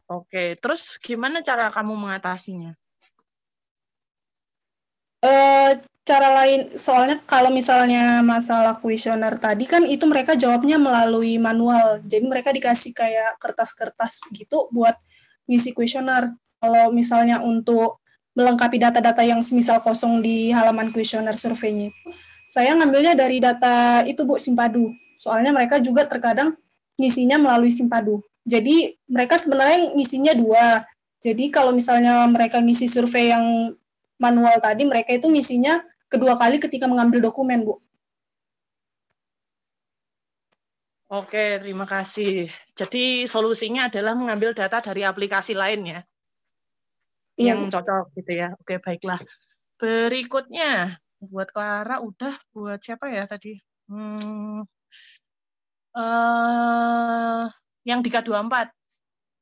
Oke, terus gimana cara kamu mengatasinya?
Cara lain, soalnya kalau misalnya masalah kuesioner tadi kan itu mereka jawabnya melalui manual, jadi mereka dikasih kayak kertas-kertas gitu buat ngisi kuesioner. Kalau misalnya untuk melengkapi data-data yang semisal kosong di halaman kuesioner surveinya itu, saya ngambilnya dari data itu, Bu, Simpadu. Soalnya mereka juga terkadang ngisinya melalui Simpadu. Jadi mereka sebenarnya ngisinya dua. Jadi kalau misalnya mereka ngisi survei yang manual tadi, mereka itu ngisinya kedua kali ketika mengambil dokumen, Bu.
Oke, terima kasih. Jadi solusinya adalah mengambil data dari aplikasi lain ya? Iya. Yang cocok gitu ya. Oke, baiklah. Berikutnya, buat Clara udah, buat siapa ya tadi? Yang di K24,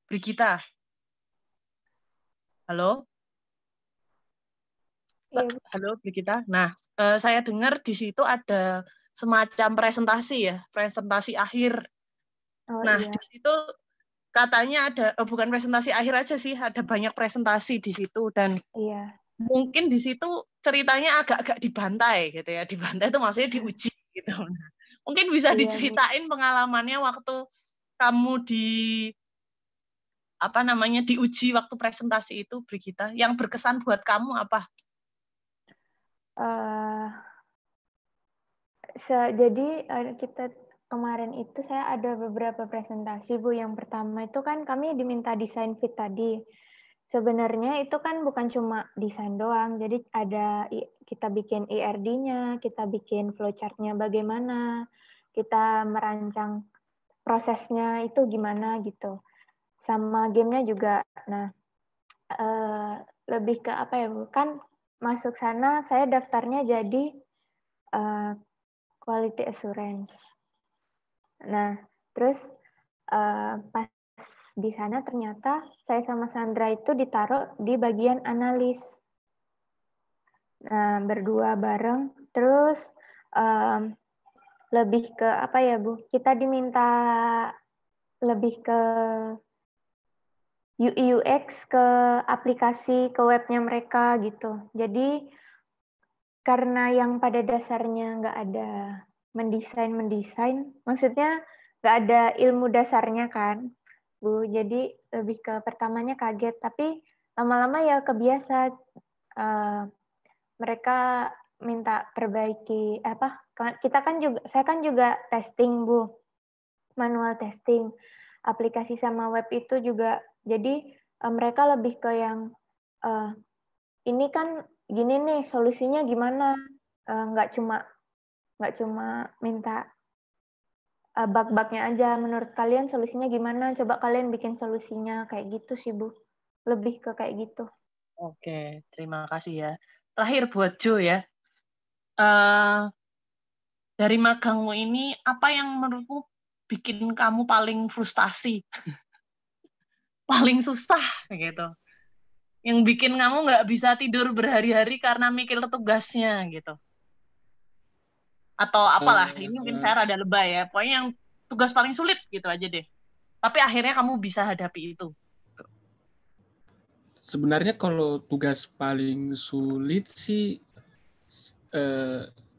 Brigita. Halo? Halo, Brigita. Nah, saya dengar di situ ada semacam presentasi ya, presentasi akhir.
Oh,
Nah,
iya.
di situ katanya ada, bukan presentasi akhir aja sih, ada banyak presentasi di situ, dan
Iya.
mungkin di situ ceritanya agak-agak dibantai gitu ya, dibantai itu maksudnya diuji gitu. Nah, mungkin bisa
Iya,
diceritain pengalamannya waktu kamu diuji waktu presentasi itu, Brigita, yang berkesan buat kamu apa?
Jadi kita kemarin itu saya ada beberapa presentasi, Bu. Yang pertama itu kan kami diminta desain fit tadi. Sebenarnya itu kan bukan cuma desain doang, jadi ada kita bikin IRD-nya, kita bikin flowchart-nya bagaimana, kita merancang prosesnya itu gimana gitu. Sama game-nya juga. Nah, lebih ke apa ya, Bu? Kan masuk sana saya daftarnya jadi quality assurance. Nah, terus pas di sana ternyata saya sama Sandra itu ditaruh di bagian analis. Nah, berdua bareng. Terus lebih ke apa ya, Bu? Kita diminta lebih ke UI UX, ke aplikasi, ke webnya mereka gitu. Jadi karena yang pada dasarnya nggak ada mendesain, maksudnya nggak ada ilmu dasarnya kan, Bu. Jadi lebih ke pertamanya kaget, tapi lama-lama ya kebiasa. Mereka minta perbaiki saya kan juga testing, Bu, manual testing aplikasi sama web itu juga. Jadi mereka lebih ke yang ini kan gini nih solusinya gimana, nggak cuma minta bug-bugnya aja. Menurut kalian solusinya gimana? Coba kalian bikin solusinya kayak gitu sih, Bu. Lebih ke kayak gitu.
Oke, terima kasih ya. Terakhir buat Jo ya. Dari magangmu ini, apa yang menurutmu bikin kamu paling frustasi? Paling susah gitu. Yang bikin kamu nggak bisa tidur berhari-hari karena mikir tugasnya gitu. Atau apalah, ini mungkin saya rada lebay ya. Pokoknya yang tugas paling sulit gitu aja deh. Tapi akhirnya kamu bisa hadapi itu.
Sebenarnya kalau tugas paling sulit sih,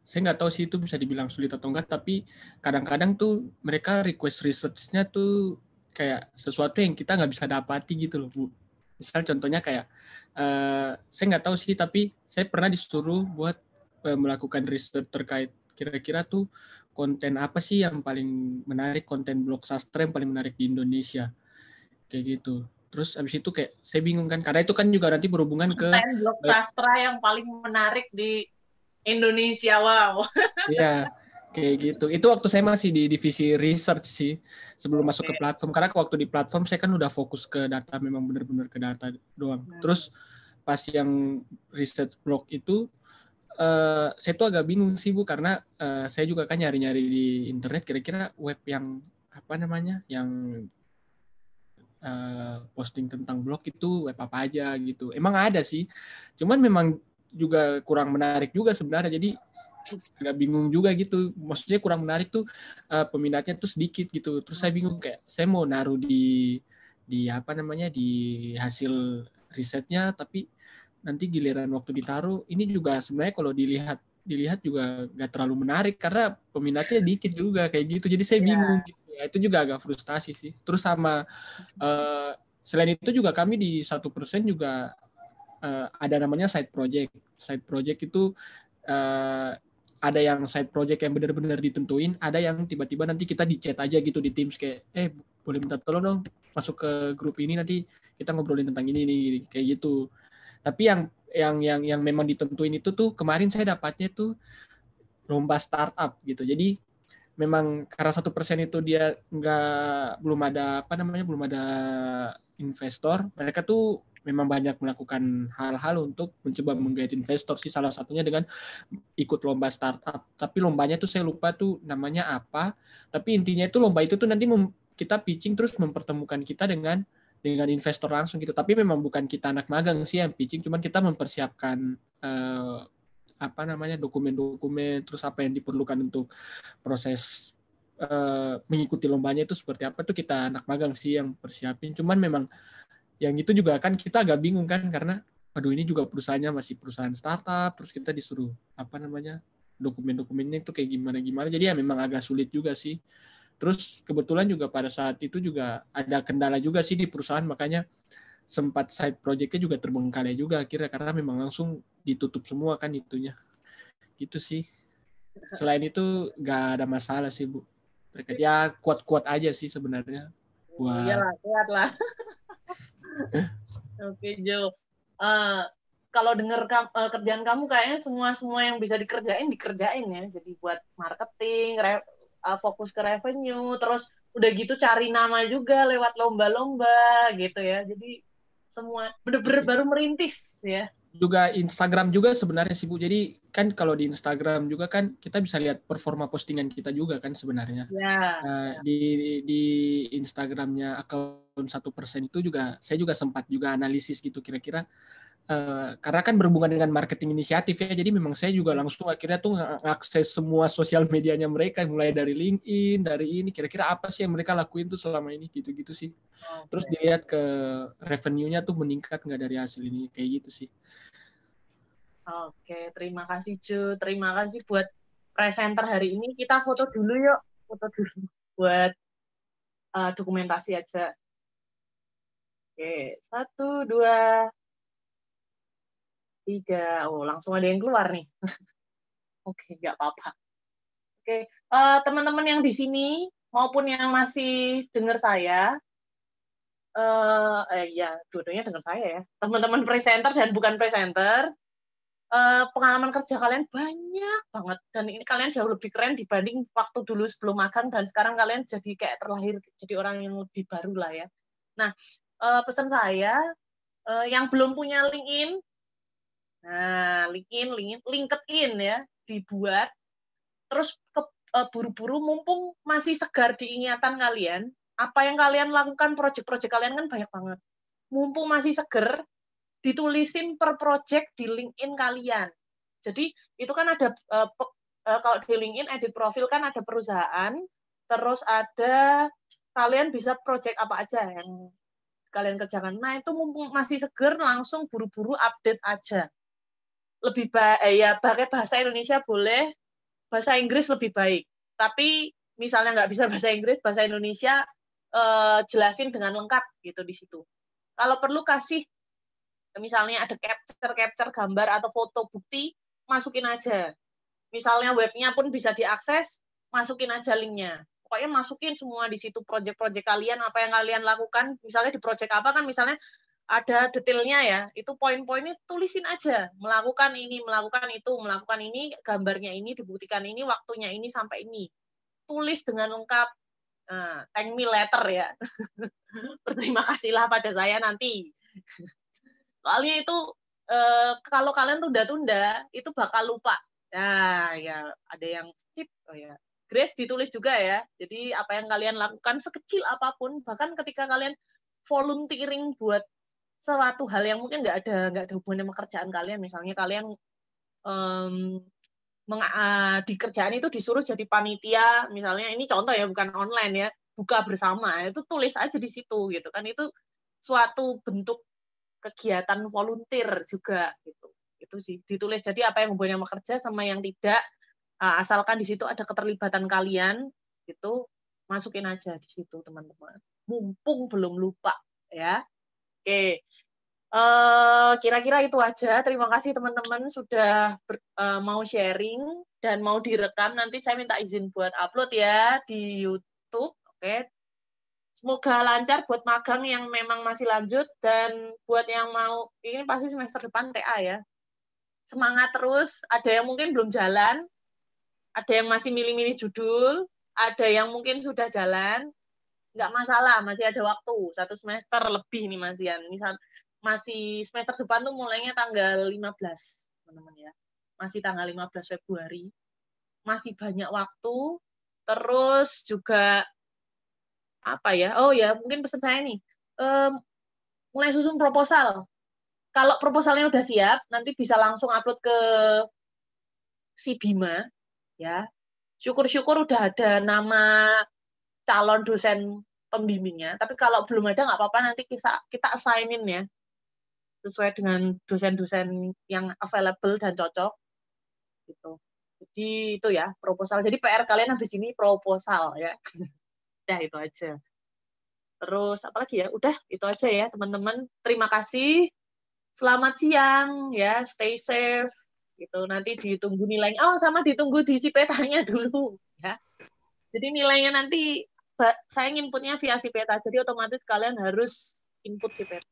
saya nggak tahu sih itu bisa dibilang sulit atau enggak, tapi kadang-kadang tuh mereka request research-nya tuh kayak sesuatu yang kita nggak bisa dapati gitu loh, Bu. Misal contohnya kayak, saya nggak tahu sih, tapi saya pernah disuruh buat melakukan riset terkait kira-kira tuh konten apa sih yang paling menarik, konten blog sastra yang paling menarik di Indonesia. Kayak gitu. Terus abis itu kayak saya bingung kan, karena itu kan juga nanti berhubungan ke
konten blog sastra yang paling menarik di Indonesia, wow.
Iya, kayak gitu. Itu waktu saya masih di divisi research sih, sebelum masuk ke platform. Karena waktu di platform saya kan udah fokus ke data, memang benar-benar ke data doang. Terus pas yang research blog itu, saya tuh agak bingung sih, Bu, karena saya juga kan nyari-nyari di internet kira-kira web yang apa namanya, yang posting tentang blog itu web apa aja gitu. Emang ada sih, cuman memang juga kurang menarik juga sebenarnya. Jadi agak bingung juga gitu. Maksudnya kurang menarik tuh, peminatnya tuh sedikit gitu. Terus saya bingung kayak saya mau naruh di apa namanya, di hasil risetnya, tapi nanti giliran waktu ditaruh ini juga sebenarnya kalau dilihat juga nggak terlalu menarik karena peminatnya dikit juga kayak gitu. Jadi saya bingung gitu. Ya, itu juga agak frustasi sih. Terus sama selain itu juga kami di 1% juga ada namanya side project. Side project itu ada yang side project yang benar-benar ditentuin, ada yang tiba-tiba nanti kita di chat aja gitu di Teams kayak, boleh minta tolong dong masuk ke grup ini, nanti kita ngobrolin tentang ini kayak gitu. Tapi yang memang ditentuin itu tuh kemarin saya dapatnya tuh lomba startup gitu. Jadi memang karena 1% itu dia belum ada investor, mereka tuh memang banyak melakukan hal-hal untuk mencoba menggait investor sih, salah satunya dengan ikut lomba startup. Tapi lombanya tuh saya lupa tuh namanya apa, tapi intinya itu lomba itu tuh nanti kita pitching terus mempertemukan kita dengan investor langsung gitu. Tapi memang bukan kita anak magang sih yang pitching, cuman kita mempersiapkan apa namanya dokumen-dokumen, terus apa yang diperlukan untuk proses mengikuti lombanya itu seperti apa tuh kita anak magang sih yang persiapin. Cuman memang yang itu juga kan kita agak bingung kan karena aduh ini juga perusahaannya masih perusahaan startup, terus kita disuruh apa namanya dokumen-dokumennya itu kayak gimana. Jadi ya memang agak sulit juga sih. Terus kebetulan juga pada saat itu juga ada kendala juga sih di perusahaan, makanya sempat side project-nya juga terbengkalai juga akhirnya karena memang langsung ditutup semua kan itunya. Gitu sih. Selain itu nggak ada masalah sih Bu. Mereka ya kuat-kuat aja sih sebenarnya.
Iyalah, kuat lah. Oke Jo. Kalau dengar kerjaan kamu kayaknya semua yang bisa dikerjain ya. Jadi buat marketing, fokus ke revenue, terus udah gitu cari nama juga lewat lomba-lomba gitu ya. Jadi semua bener-bener baru merintis ya.
Juga Instagram juga sebenarnya sih Bu. Jadi kan kalau di Instagram juga kan kita bisa lihat performa postingan kita juga kan sebenarnya.
Ya.
Di Instagramnya akun 1% itu juga saya juga sempat juga analisis gitu kira-kira karena kan berhubungan dengan marketing inisiatif ya. Jadi memang saya juga langsung akhirnya tuh ngakses semua sosial medianya mereka mulai dari LinkedIn, dari ini kira-kira apa sih yang mereka lakuin tuh selama ini gitu-gitu sih. Okay. Terus dilihat ke revenue-nya tuh meningkat nggak dari hasil ini kayak gitu sih.
Oke, terima kasih Ju. Terima kasih buat presenter hari ini. Kita foto dulu yuk. Foto dulu buat dokumentasi aja. Oke, 1, 2, 3. Oh, langsung ada yang keluar nih. Oke, nggak apa-apa. Oke, teman-teman yang di sini maupun yang masih dengar saya, ya, dua-duanya dengar saya ya. Teman-teman presenter dan bukan presenter, pengalaman kerja kalian banyak banget dan ini kalian jauh lebih keren dibanding waktu dulu sebelum magang dan sekarang kalian jadi kayak terlahir jadi orang yang lebih baru lah ya. Nah, pesan saya yang belum punya LinkedIn, nah LinkedIn ya dibuat terus buru-buru mumpung masih segar diingatan kalian, apa yang kalian lakukan project-project kalian kan banyak banget. Mumpung masih seger ditulisin per project di LinkedIn kalian. Jadi itu kan ada kalau di LinkedIn edit profil kan ada perusahaan, terus ada kalian bisa project apa aja yang kalian kerjakan. Nah itu mumpung masih seger langsung buru-buru update aja. Lebih ya pakai bahasa Indonesia boleh, bahasa Inggris lebih baik. Tapi misalnya nggak bisa bahasa Inggris, bahasa Indonesia jelasin dengan lengkap gitu di situ. Kalau perlu kasih misalnya ada capture gambar atau foto bukti, masukin aja. Misalnya webnya pun bisa diakses, masukin aja linknya. Pokoknya masukin semua di situ project-project kalian, apa yang kalian lakukan. Misalnya di project apa kan, misalnya ada detailnya ya, itu poin-poinnya tulisin aja. Melakukan ini, melakukan itu, melakukan ini, gambarnya ini, dibuktikan ini, waktunya ini, sampai ini. Tulis dengan lengkap. Thank me later ya. Berterima kasihlah pada saya nanti. Soalnya itu kalau kalian tunda-tunda itu bakal lupa. Nah, ya ada yang skip. Oh ya. Grace ditulis juga ya. Jadi apa yang kalian lakukan sekecil apapun, bahkan ketika kalian volunteering buat suatu hal yang mungkin nggak ada hubungan sama kerjaan kalian, misalnya kalian di kerjaan itu disuruh jadi panitia, misalnya ini contoh ya, bukan online ya, buka bersama, itu tulis aja di situ gitu kan, itu suatu bentuk kegiatan volunteer juga gitu. Itu sih ditulis. Jadi apa yang hubungannya sama kerja sama yang tidak, asalkan di situ ada keterlibatan kalian, itu masukin aja di situ teman-teman. Mumpung belum lupa ya. Oke. Kira-kira itu aja. Terima kasih teman-teman sudah mau sharing dan mau direkam. Nanti saya minta izin buat upload ya di YouTube. Oke. Semoga lancar buat magang yang memang masih lanjut, dan buat yang mau, ini pasti semester depan TA ya. Semangat terus, ada yang mungkin belum jalan, ada yang masih milih-milih judul, ada yang mungkin sudah jalan, nggak masalah, masih ada waktu, 1 semester lebih nih masih semester depan tuh mulainya tanggal 15, teman-teman ya. Masih tanggal 15 Februari, masih banyak waktu, terus juga apa ya? Oh ya, mungkin pesan saya nih, mulai susun proposal. Kalau proposalnya udah siap, nanti bisa langsung upload ke si Bima, ya. Syukur-syukur udah ada nama calon dosen pembimbingnya. Tapi kalau belum ada nggak apa-apa, nanti kita assign-in ya, sesuai dengan dosen-dosen yang available dan cocok. Gitu. Jadi itu ya proposal. Jadi PR kalian habis ini proposal ya. Ya itu aja. Terus apa lagi ya? Udah itu aja ya teman-teman. Terima kasih. Selamat siang ya. Stay safe. Gitu. Nanti ditunggu nilainya. Oh sama ditunggu di si petanya dulu ya. Jadi nilainya nanti saya inputnya via si peta. Jadi otomatis kalian harus input si peta.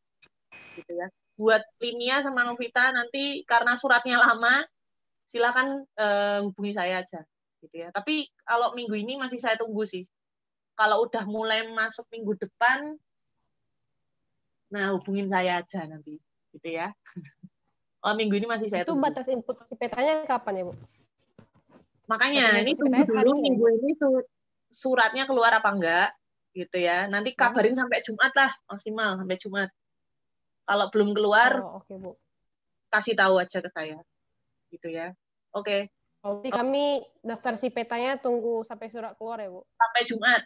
Gitu ya. Buat Linia sama Novita nanti karena suratnya lama, silakan hubungi saya aja gitu ya. Tapi kalau minggu ini masih saya tunggu sih. Kalau udah mulai masuk minggu depan, nah hubungin saya aja nanti gitu ya. Oh minggu ini masih saya tunggu.
Itu batas input si petanya kapan ya, Bu?
Makanya ini tunggu dulu minggu ini suratnya keluar apa enggak gitu ya. Nanti kabarin sampai Jumat lah maksimal, sampai Jumat. Kalau belum keluar,
oke, Bu.
Kasih tahu aja ke saya gitu ya. Oke.
Jadi kami daftar si petanya tunggu sampai surat keluar ya, Bu?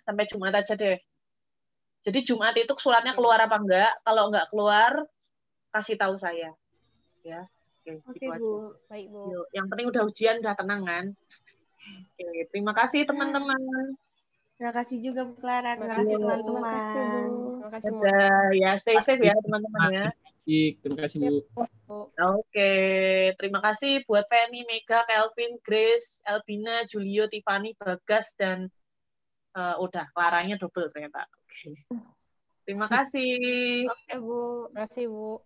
Sampai Jumat aja deh. Jadi Jumat itu suratnya keluar apa enggak? Kalau enggak keluar, kasih tahu saya. Ya. Oke, gitu
Bu.
aja.
Baik, Bu.
Yuk, yang penting udah ujian, udah tenang kan? Oke, terima kasih teman-teman.
Terima kasih juga Bu Clara.
Terima kasih
Terima
teman-teman.
kasih, Bu.
Terima kasih Bu.
Ya, stay safe ya teman-teman ya.
Terima kasih Bu.
Oke, terima kasih buat Penny, Mega, Kelvin, Grace, Elbina, Julio, Tiffany, Bagas, dan udah Claranya double ternyata. Oke. Terima kasih.
Oke Bu. Terima kasih Bu.